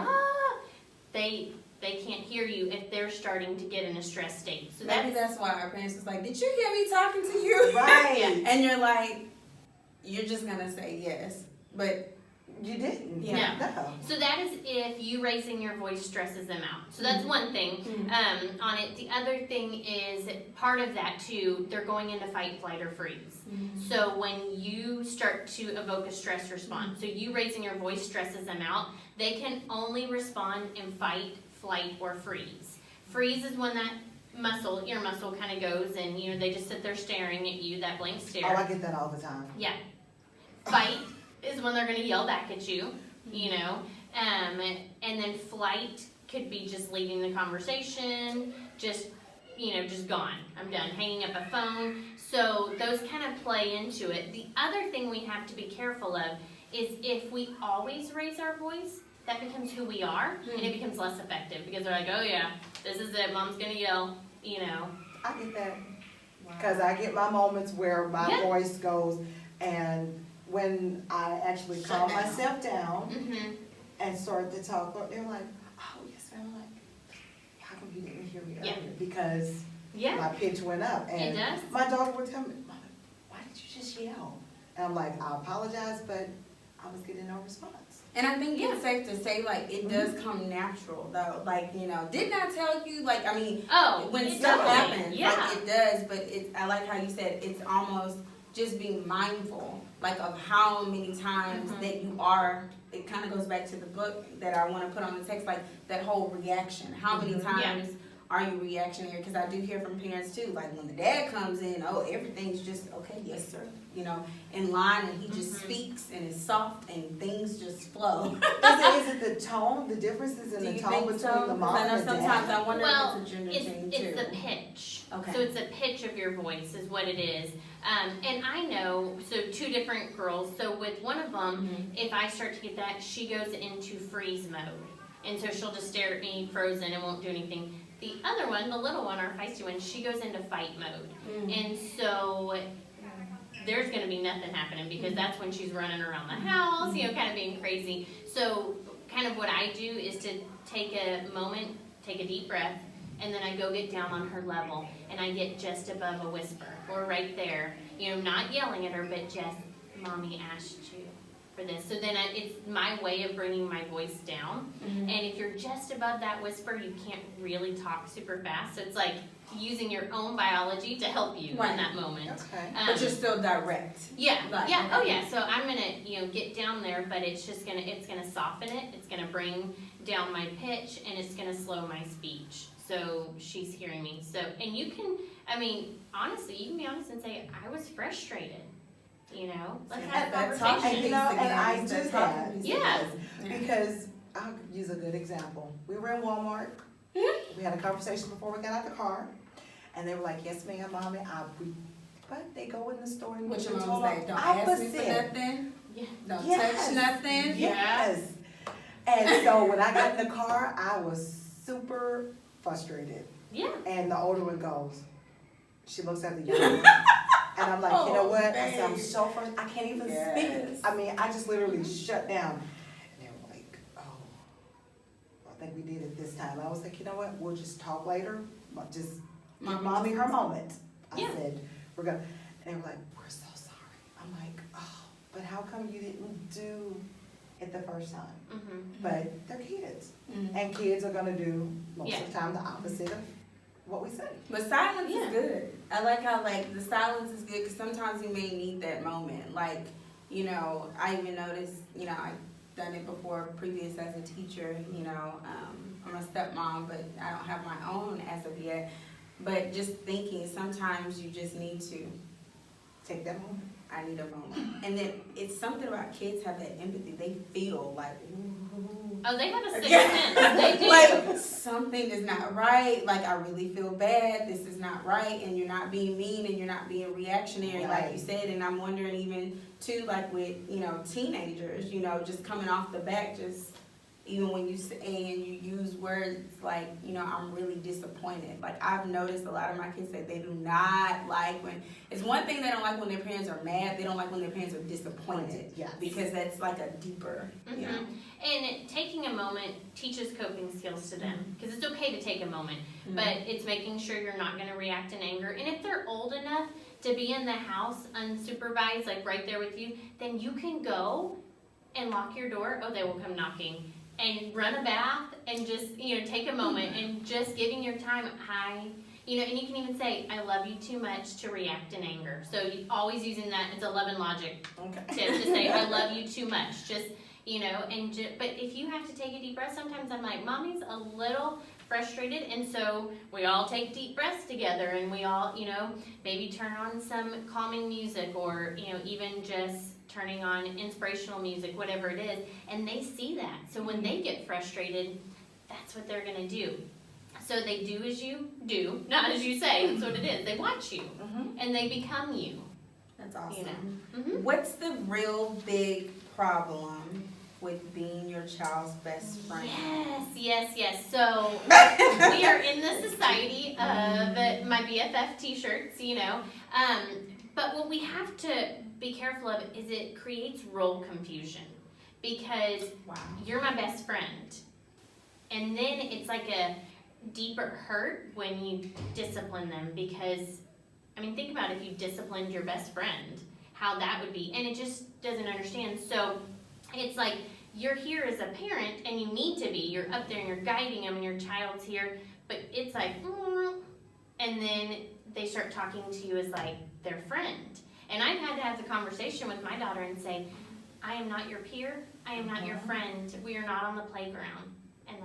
they can't hear you if they're starting to get in a stress state. So maybe that's why our parents was like, did you hear me talking to you? Right. And you're like, you're just going to say yes. But you didn't. Yeah. No. So that is if you raising your voice stresses them out. So that's one thing on it. The other thing is part of that too, they're going into fight, flight, or freeze. So when you start to evoke a stress response, so you raising your voice stresses them out, they can only respond in fight, flight, or freeze. Freeze is when that ear muscle kind of goes and, they just sit there staring at you, that blank stare. Oh, I get that all the time. Yeah. Fight is when they're going to yell back at you, and then flight could be just leaving the conversation, just gone. I'm done. Hanging up a phone. So those kind of play into it. The other thing we have to be careful of is if we always raise our voice, that becomes who we are, and it becomes less effective because they're like, oh yeah, this is it, mom's gonna yell, I get that. Because I get my moments where my voice goes, and when I actually calm myself down and start to talk, they're like, oh yes, and I'm like, how come you didn't hear me earlier? Because my pitch went up. And it does. My daughter would tell me, Mama, why did you just yell? And I'm like, I apologize, but I was getting no response. And I think it's safe to say, like, it does come natural, though. Like, didn't I tell you? Like, I mean, when stuff happens, like, it does. But I like how you said it's almost just being mindful, like, of how many times that you are. It kind of goes back to the book that I want to put on the text, like, that whole reaction. How many times are you reactionary? Because I do hear from parents, too. Like, when the dad comes in, everything's just, okay, yes, sir. In line, and he just speaks, and it's soft, and things just flow. Is it the tone? The differences in the tone between the mom and the dad? Sometimes I wonder if it's a gender thing, too. It's the pitch. Okay. So it's the pitch of your voice is what it is. And I know, so 2 different girls. So with one of them, if I start to get that, she goes into freeze mode. And so she'll just stare at me, frozen, and won't do anything. The other one, the little one, our feisty one, she goes into fight mode. And so there's going to be nothing happening because that's when she's running around the house, you know, kind of being crazy. So kind of what I do is to take a moment, take a deep breath, and then I go get down on her level, and I get just above a whisper, or right there, you know, not yelling at her, but just, Mommy asked you for this. So then it's my way of bringing my voice down. And if you're just above that whisper, you can't really talk super fast. So it's like using your own biology to help you in that moment. Okay. But you're still direct. Yeah, Like, yeah, oh yeah. So I'm gonna, you know, get down there, but it's gonna soften it. It's gonna bring down my pitch, and it's gonna slow my speech. So she's hearing me. So, and you can, I mean, honestly, you can be honest and say, I was frustrated. You know, let's have a conversation. And, you know, and I do that. Yeah. Because I'll use a good example. We were in Walmart. We had a conversation before we got out the car. And they were like, yes, ma'am, Mommy. But they go in the store and What do your the mom say? total Don't ask me for opposite. nothing. Yeah. Don't Yes. touch nothing. Yes. And so when I got in the car, I was super frustrated. Yeah. And the older one goes, she looks at the younger one. And I'm like, you know what? I said, I'm so frustrated. I can't even speak. I mean, I just literally shut down. And they were like, oh, I think we did it this time. I was like, you know what? We'll just talk later. Just give Mommy her moment. I said, we're going to. And they were like, we're so sorry. I'm like, oh, but how come you didn't do it the first time? But they're kids. And kids are going to do, most of the time, the opposite of what we say. But silence is good. I like how, like, the silence is good because sometimes you may need that moment. Like, you know, I even noticed, you know, I've done it before previous as a teacher, you know, I'm a stepmom, but I don't have my own as of yet. But just thinking, sometimes you just need to Take that moment. I need a moment. And then it's something about kids have that empathy. They feel like, ooh. Oh, they have a sixth sense. They do. Like, something is not right. Like, I really feel bad. This is not right. And you're not being mean and you're not being reactionary, like you said. And I'm wondering even, too, like with, you know, teenagers, you know, just coming off the back, just even when you say and you use words like, you know, I'm really disappointed. Like, I've noticed a lot of my kids say they do not like when, it's one thing they don't like when their parents are mad, they don't like when their parents are disappointed. Yes. Because that's like a deeper, you know. And taking a moment teaches coping skills to them, because it's okay to take a moment, but it's making sure you're not going to react in anger. And if they're old enough to be in the house unsupervised, like right there with you, then you can go and lock your door. Oh, they will come knocking. And run a bath and just, you know, take a moment and just giving your time, hi, you know, and you can even say, I love you too much to react in anger. So you always using that, it's a love and logic tip to say, I love you too much. Just, you know, and but if you have to take a deep breath, sometimes I'm like, Mommy's a little frustrated, and so we all take deep breaths together, and we all, you know, maybe turn on some calming music, or, you know, even just turning on inspirational music, whatever it is, and they see that. So when they get frustrated, that's what they're going to do. So they do as you do, not as you say. That's what it is. They watch you, and they become you. That's awesome. You know? What's the real big problem with being your child's best friend? Yes. So we are in the society of my BFF t-shirts, you know. But what we have to be careful of is it creates role confusion, because you're my best friend. And then it's like a deeper hurt when you discipline them, because, I mean, think about if you disciplined your best friend, how that would be. And it just doesn't understand. So it's like you're here as a parent, and you need to be. You're up there and you're guiding them, and your child's here. But it's like, and then they start talking to you as like their friend. And I've had to have the conversation with my daughter and say, I am not your peer. I am not your friend. We are not on the playground. And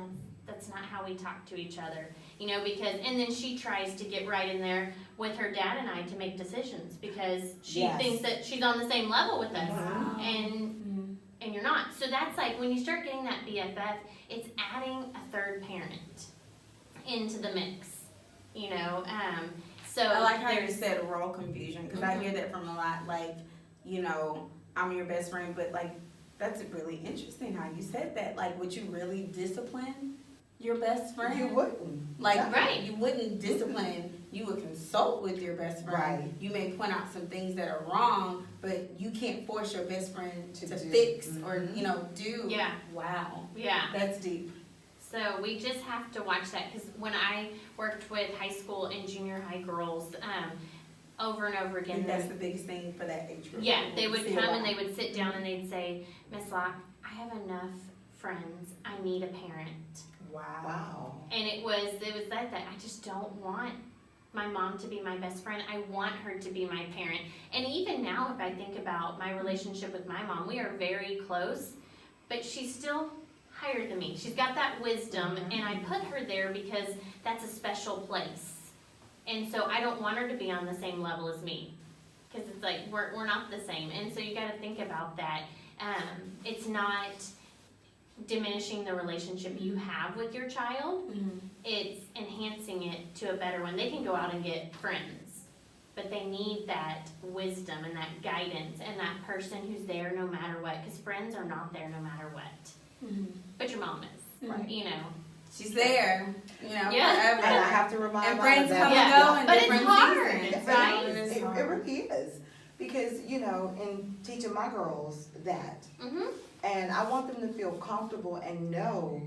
that's not how we talk to each other. You know, because, and then she tries to get right in there with her dad and I to make decisions, because she thinks that she's on the same level with us. And you're not. So that's like, when you start getting that BFF, it's adding a third parent into the mix. You know, so I like how you said role confusion, because I hear that from a lot, like, you know, I'm your best friend, but like, that's really interesting how you said that. Like, would you really discipline your best friend. You wouldn't. Like, No. Right. you wouldn't discipline, you would consult with your best friend. Right. You may point out some things that are wrong, but you can't force your best friend to do. fix or, Mhm. do. Yeah. Wow. Yeah. That's deep. So we just have to watch that, because when I worked with high school and junior high girls, over and over I again, think that's the biggest thing for that age group. yeah, they would See a come lot. and they would sit down and they'd say, Miss Locke, I have enough friends, I need a parent. Wow. And it was that I just don't want my mom to be my best friend. I want her to be my parent. And even now, if I think about my relationship with my mom, we are very close, but she's still higher than me. She's got that wisdom, and I put her there because that's a special place. And so I don't want her to be on the same level as me, because it's like we're not the same. And so you got to think about that. It's not diminishing the relationship you have with your child. Mhm. It's enhancing it to a better one. They can go out and get friends, but they need that wisdom and that guidance and that person who's there no matter what, because friends are not there no matter what. Mhm. But your mom is, Right. She's there, Yeah. forever. And I have to remind And mom friends of come that. and go in But it's different hard, seasons. right? It is It hard. really is. Because, in teaching my girls that, Mm-hmm. and I want them to feel comfortable and know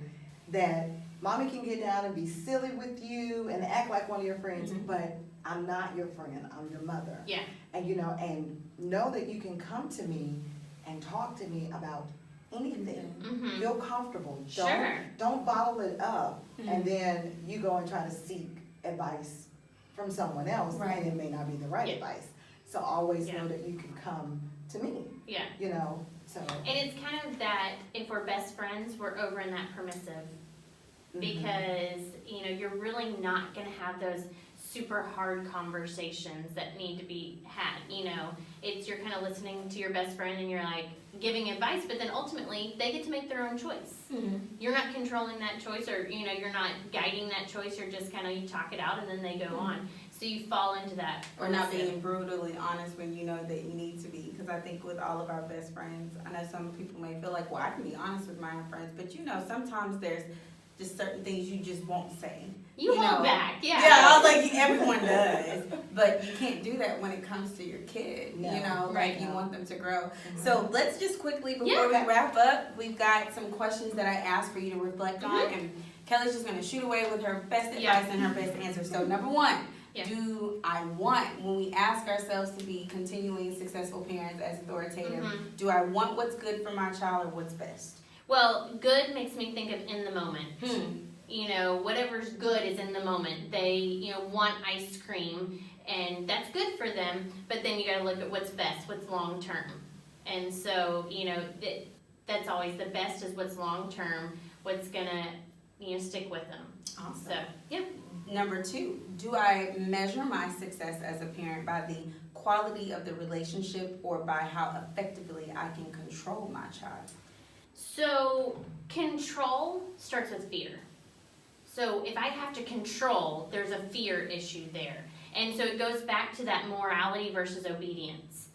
that mommy can get down and be silly with you and act like one of your friends, Mhm. but I'm not your friend, I'm your mother. Yeah. And, and know that you can come to me and talk to me about anything. Mm-hmm. Feel comfortable. Sure. Don't bottle it up Mhm. and then you go and try to seek advice from someone else, Right. and it may not be the right Yeah. advice. So always Yeah. know that you can come to me, Yeah. so. And it's kind of that, if we're best friends, we're over in that permissive. Mhm. Because, you're really not gonna have those super hard conversations that need to be had, It's, you're kind of listening to your best friend and you're like giving advice, but then ultimately they get to make their own choice. Mhm. You're not controlling that choice, or, you're not guiding that choice, you're just kind of, you talk it out and then they go on. So you fall into that. Or not permissive. being brutally honest when you know that you need to be. Because I think with all of our best friends, I know some people may feel like, well, I can be honest with my friends, but sometimes there's just certain things you just won't say. You hold back, yeah. Yeah, I was like, everyone does. But you can't do that when it comes to your kid, No. Right. you want them to grow. Mhm. So let's just quickly, before Yeah. we wrap up, we've got some questions that I asked for you to reflect on. Mhm. And Kelly's just going to shoot away with her best advice Yeah. and her best answer. So number one, Yeah. do I want, when we ask ourselves to be continuing successful parents as authoritative, Mhm. do I want what's good for my child or what's best? Well, good makes me think of in the moment. Hmm. Whatever's good is in the moment. They, want ice cream, and that's good for them, but then you gotta look at what's best, what's long term. And so, that's always the best is what's long term, what's gonna, stick with them. Awesome. So, yeah. Number two, do I measure my success as a parent by the quality of the relationship or by how effectively I can control my child? So, control starts with fear. So, if I have to control, there's a fear issue there. And so it goes back to that morality versus obedience.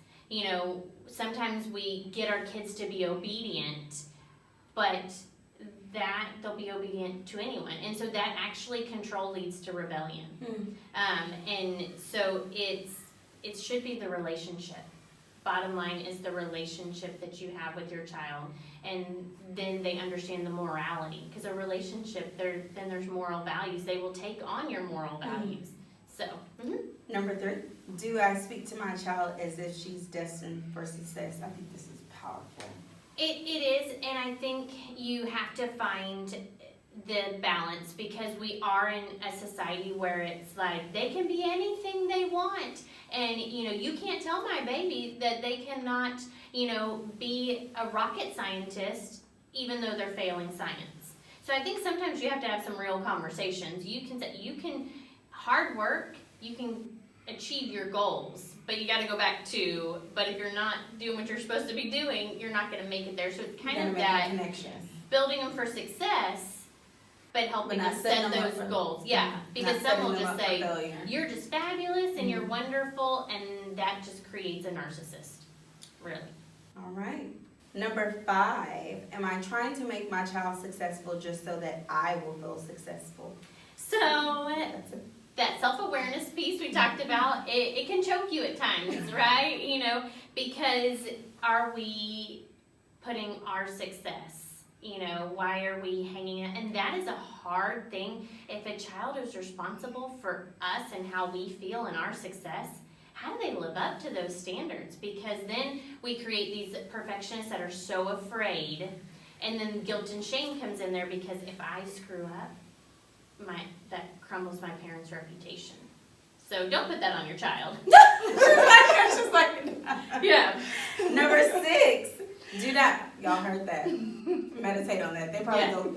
Sometimes we get our kids to be obedient, but that they'll be obedient to anyone. And so that actually control leads to rebellion. And so it should be the relationship. Bottom line is the relationship that you have with your child, and then they understand the morality, because a relationship, then there's moral values. They will take on your moral values. So, Number three, do I speak to my child as if she's destined for success? I think this is powerful. it is, and I think you have to find the balance, because we are in a society where it's like they can be anything they want, and you can't tell my baby that they cannot be a rocket scientist even though they're failing science. So I think sometimes you have to have some real conversations. You can hard work, you can achieve your goals, but you got to go back to, but if you're not doing what you're supposed to be doing, you're not going to make it there. So it's kind of that connection. building them for success, but helping But not them setting set them up those for- goals. Yeah, because Not some setting will them just up for say, failure. you're just fabulous and you're wonderful, and that just creates a narcissist, really. All right. Number 5, am I trying to make my child successful just so that I will feel successful? So That's it. that self-awareness piece we talked about, it can choke you at times, right? You know, because are we putting our success, you know, why are we hanging it? And that is a hard thing. If a child is responsible for us and how we feel and our success, how do they live up to those standards? Because then we create these perfectionists that are so afraid, and then guilt and shame comes in there because if I screw up, that crumbles my parents' reputation. So don't put that on your child. She's like, Yeah. Number 6, do not, y'all heard that. Meditate on that. They probably Yeah. go,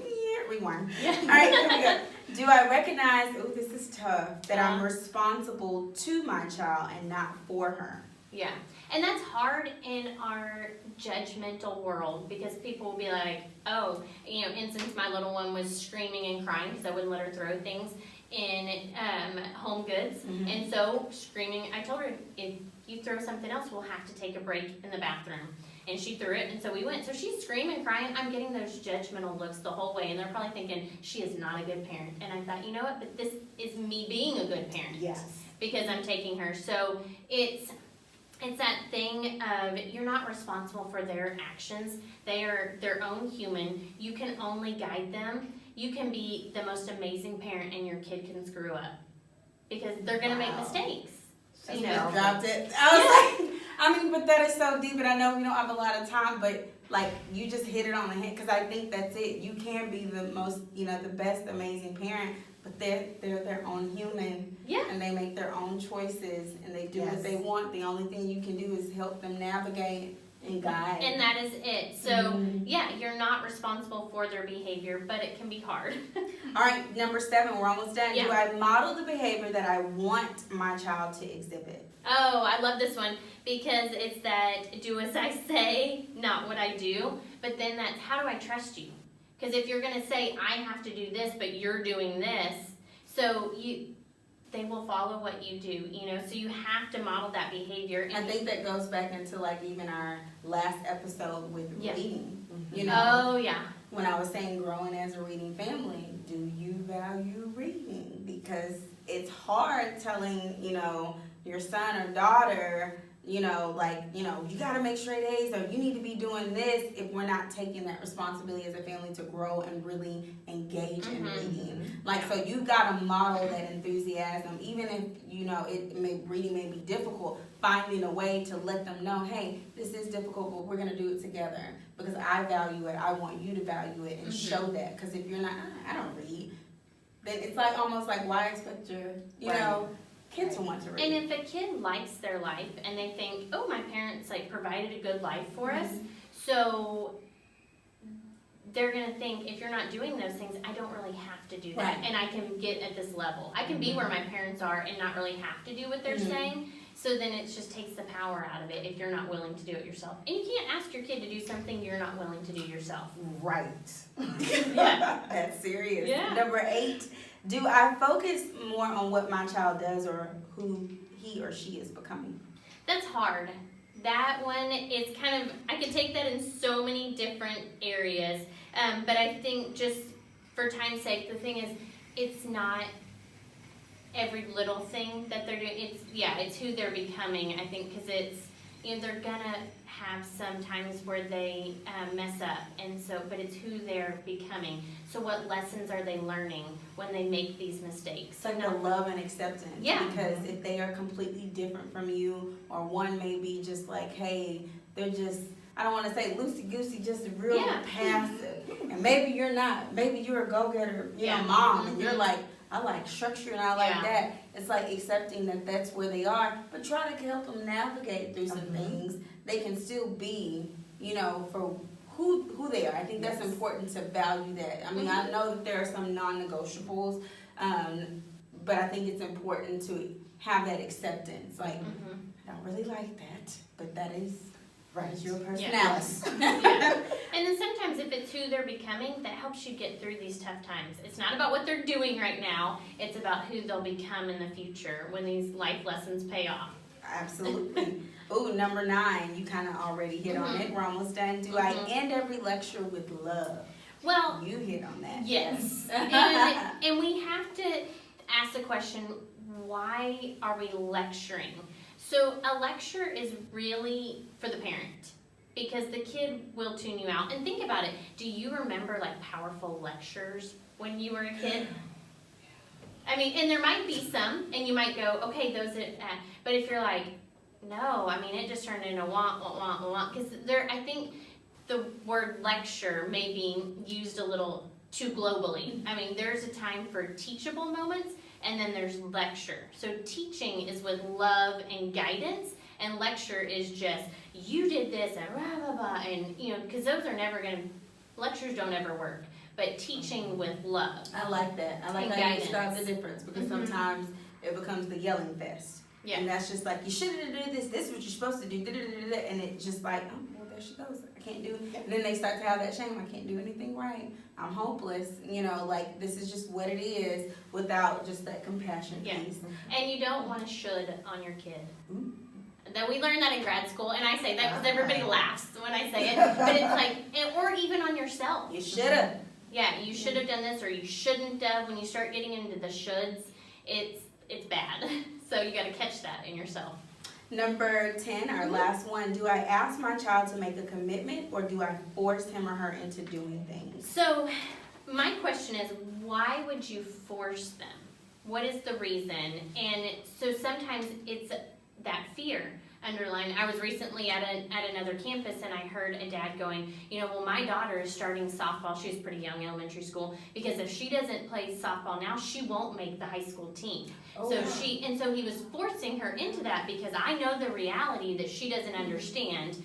rewind. Yeah. All right, here we go. Do I recognize, this is tough, that I'm responsible to my child and not for her? Yeah, and that's hard in our judgmental world because people will be like, oh, you know, and since my little one was screaming and crying because I wouldn't let her throw things in home goods, Mhm. and so screaming, I told her, if you throw something else, we'll have to take a break in the bathroom. And she threw it, and so we went. So she's screaming, crying. I'm getting those judgmental looks the whole way, and they're probably thinking, she is not a good parent. And I thought, you know what, but this is me being a good parent. Yes. Because I'm taking her. So it's that thing of you're not responsible for their actions. They are their own human. You can only guide them. You can be the most amazing parent, and your kid can screw up because they're going to make mistakes. That's You when I know. dropped it. I was like, but that is so deep, and I know we don't have a lot of time, but like you just hit it on the head because I think that's it. You can be the most, the best, amazing parent, but they're their own human, Yeah. and they make their own choices, and they do Yes. what they want. The only thing you can do is help them navigate and guide. And that is it. So, Mhm. yeah, you're not responsible for their behavior, but it can be hard. All right, number 7, we're almost done. Yeah. Do I model the behavior that I want my child to exhibit? Oh, I love this one because it's that do as I say, not what I do. But then that's how do I trust you? Because if you're going to say I have to do this, but you're doing this, so they will follow what you do, so you have to model that behavior. I think that goes back into like even our last episode with Yeah. reading. Oh, yeah. When I was saying growing as a reading family, do you value reading? Because it's hard telling, your son or daughter, you got to make straight A's or you need to be doing this if we're not taking that responsibility as a family to grow and really engage in reading. So you got to model that enthusiasm, even if, reading may be difficult, finding a way to let them know, hey, this is difficult, but we're going to do it together because I value it. I want you to value it and show that. Because if you're not, I don't read, then it's like almost like why expect your, kids to want to read. And if a kid likes their life and they think, oh, my parents provided a good life for us, so they're going to think, if you're not doing those things, I don't really have to do that. Right. And I can get at this level. I can be where my parents are and not really have to do what they're saying. So then it just takes the power out of it if you're not willing to do it yourself. And you can't ask your kid to do something you're not willing to do yourself. Right. Yeah. That's serious. Yeah. Number 8, do I focus more on what my child does or who he or she is becoming? That's hard. That one is kind of, I could take that in so many different areas. But I think just for time's sake, the thing is, it's not every little thing that they're doing. It's who they're becoming, I think, because it's, they're gonna have some times where they mess up, and so, but it's who they're becoming. So what lessons are they learning when they make these mistakes? It's like the love and acceptance. Yeah. Because if they are completely different from you, or one may be just like, hey, they're just, I don't want to say loosey-goosey, just real passive. And maybe you're not. Maybe you're a go-getter, mom, and you're like, I like structure and I like that. It's like accepting that that's where they are, but try to help them navigate through some things. They can still be, for who they are. I think that's important to value that. I mean, I know that there are some non-negotiables, but I think it's important to have that acceptance. Like, I don't really like that, but that is your personality. Yeah. And then sometimes if it's who they're becoming, that helps you get through these tough times. It's not about what they're doing right now. It's about who they'll become in the future when these life lessons pay off. Absolutely. Ooh, number 9, you kind of already hit on it. We're almost done. Do I end every lecture with love? Well, You hit on that. yes. And we have to ask the question, why are we lecturing? So a lecture is really for the parent, because the kid will tune you out. And think about it. Do you remember like powerful lectures when you were a kid? I mean, and there might be some, and you might go, okay, those are, but if you're like, no, I mean, it just turned into want, because I think the word lecture may be used a little too globally. I mean, there's a time for teachable moments, and then there's lecture. So teaching is with love and guidance, and lecture is just, you did this, and blah, blah, blah, and, you know, because those are never going to, lectures don't ever work. But teaching with love. I like that. I like And how you guidance. describe the difference, because sometimes it becomes the yelling fest. Yeah. And that's just like, you should have done this is what you're supposed to do, and it's just like, oh, well, there she goes. I can't do it. And then they start to have that shame, I can't do anything right. I'm hopeless. You know, like, this is just what it is, without just that compassion piece. And you don't want to should on your kid. Ooh. That we learned that in grad school, and I say that because everybody laughs when I say it. But it's like, or even on yourself. You should have. Yeah, you should have done this, or you shouldn't have. When you start getting into the shoulds, it's bad. So you got to catch that in yourself. Number 10, our last one. Do I ask my child to make a commitment, or do I force him or her into doing things? So my question is, why would you force them? What is the reason? And so sometimes it's that fear underlying. I was recently at another campus, and I heard a dad going, you know, well, my daughter is starting softball. She was pretty young, elementary school, because if she doesn't play softball now, she won't make the high school team. Oh, So wow. so he was forcing her into that, because I know the reality that she doesn't understand.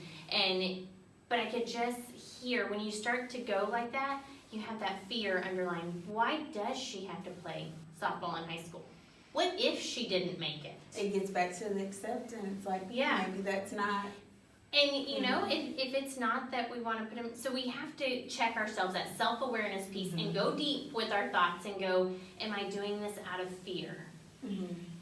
But I could just hear, when you start to go like that, you have that fear underlying. Why does she have to play softball in high school? What if she didn't make it? It gets back to the acceptance, like, Yeah. maybe that's not. And you know, if it's not that we want to put them, so we have to check ourselves, that self-awareness piece, and go deep with our thoughts and go, am I doing this out of fear?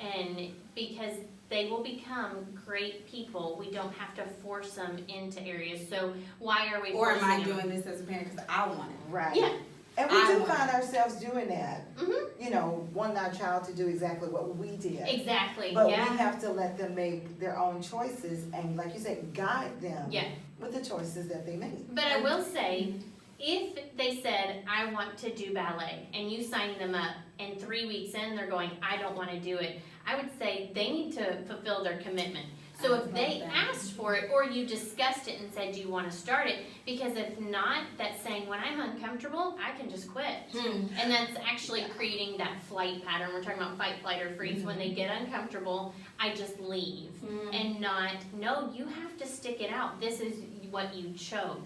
And because they will become great people, we don't have to force them into areas. So why are we Or forcing am I them? doing this as a parent because I want it? Right. Yeah. And we I do want find ourselves doing that. Mm-hmm. You know, wanting our child to do exactly what we did. Exactly. But Yeah. we have to let them make their own choices and, like you said, guide them Yeah. with the choices that they make. But I will say, if they said, I want to do ballet, and you sign them up, and 3 weeks in, they're going, I don't want to do it, I would say they need to fulfill their commitment. So I if love they that. asked for it, or you discussed it and said, do you want to start it? Because if not, that's saying, when I'm uncomfortable, I can just quit. And that's actually creating that flight pattern. We're talking about fight, flight, or freeze. When they get uncomfortable, I just leave. And not, no, you have to stick it out. This is what you chose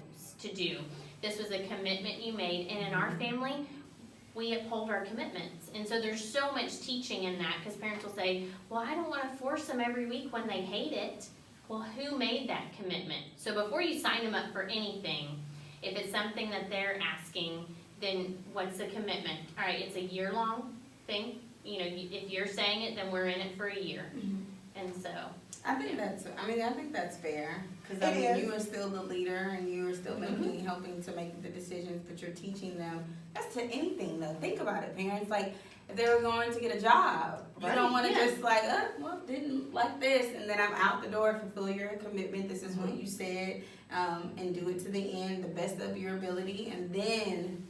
to do. This was a commitment you made. And in our family, we uphold our commitments. And so there's so much teaching in that, because parents will say, well, I don't want to force them every week when they hate it. Well, who made that commitment? So before you sign them up for anything, if it's something that they're asking, then what's the commitment? All right, it's a year-long thing. You know, if you're saying it, then we're in it for a year. And so I think that's fair, because It is. you are still the leader, and you are still helping to make the decisions that you're teaching them. That's to anything though. Think about it, parents. Like, if they were going to get a job, you don't want to just like, well, didn't like this, and then I'm out the door. Fulfill your commitment. This is what you said, and do it to the end, the best of your ability, and then,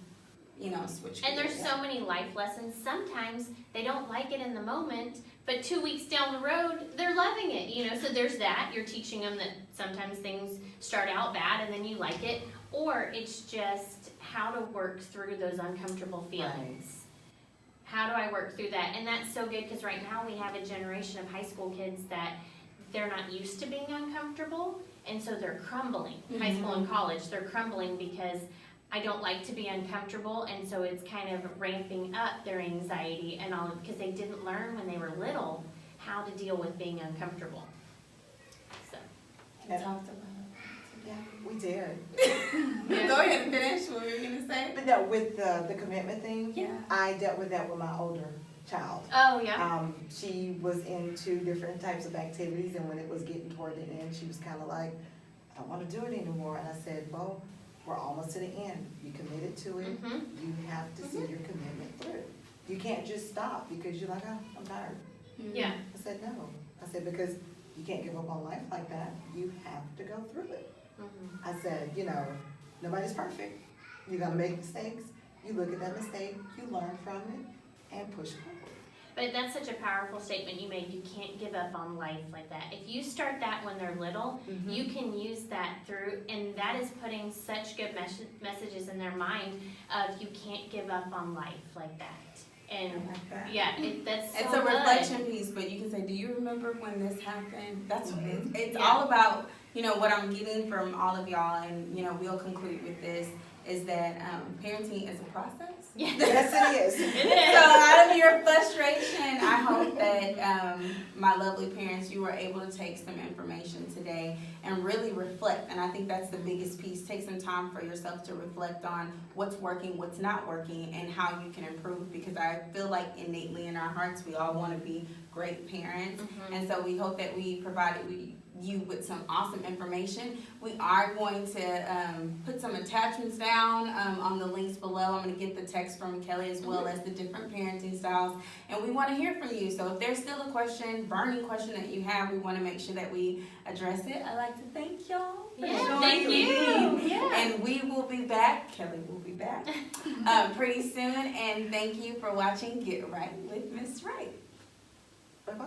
you know, switch. And there's gears. so many life lessons. Sometimes they don't like it in the moment, but 2 weeks down the road, they're loving it, you know. So there's that. You're teaching them that sometimes things start out bad and then you like it. Or it's just how to work through those uncomfortable feelings. How do I work through that? And that's so good, because right now we have a generation of high school kids that they're not used to being uncomfortable. And so they're crumbling. High school and college, they're crumbling because I don't like to be uncomfortable, and so it's kind of ramping up their anxiety and all, because they didn't learn when they were little how to deal with being uncomfortable. So, We talked about it. Yeah, we did. Go ahead and finish what we were gonna say. But no, with the commitment thing, Yeah. I dealt with that with my older child. Oh, yeah. She was into different types of activities, and when it was getting toward the end, she was kind of like, I don't want to do it anymore. And I said, well, we're almost to the end. You committed to it. Mhm. You have to see your commitment through. You can't just stop because you're like, oh, I'm tired. Yeah. I said, no. I said, because you can't give up on life like that. You have to go through it. Mhm. I said, nobody's perfect. You're going to make mistakes. You look at that mistake, you learn from it, and push forward. But that's such a powerful statement you made. You can't give up on life like that. If you start that when they're little, you can use that through, and that is putting such good messages in their mind of you can't give up on life like that. And yeah, that's so It's a good. reflection piece, but you can say, do you remember when this happened? That's what it's Yeah. all about. What I'm getting from all of y'all, and we'll conclude with this, is that parenting is a process. Yeah. Yes, it is. It So is. out of your frustration, I hope that my lovely parents, you were able to take some information today and really reflect. And I think that's the biggest piece. Take some time for yourself to reflect on what's working, what's not working, and how you can improve. Because I feel like innately in our hearts, we all want to be great parents. And so we hope that we provided you with some awesome information. We are going to put some attachments down on the links below. I'm going to get the text from Kelly as well as the different parenting styles. And we want to hear from you. So if there's still a question, burning question that you have, we want to make sure that we address it. I'd like to thank y'all for Yeah, joining thank you. me. Yeah. And we will be back. Kelly will be back pretty soon. And thank you for watching Get Right with Miss Wright. Bye-bye.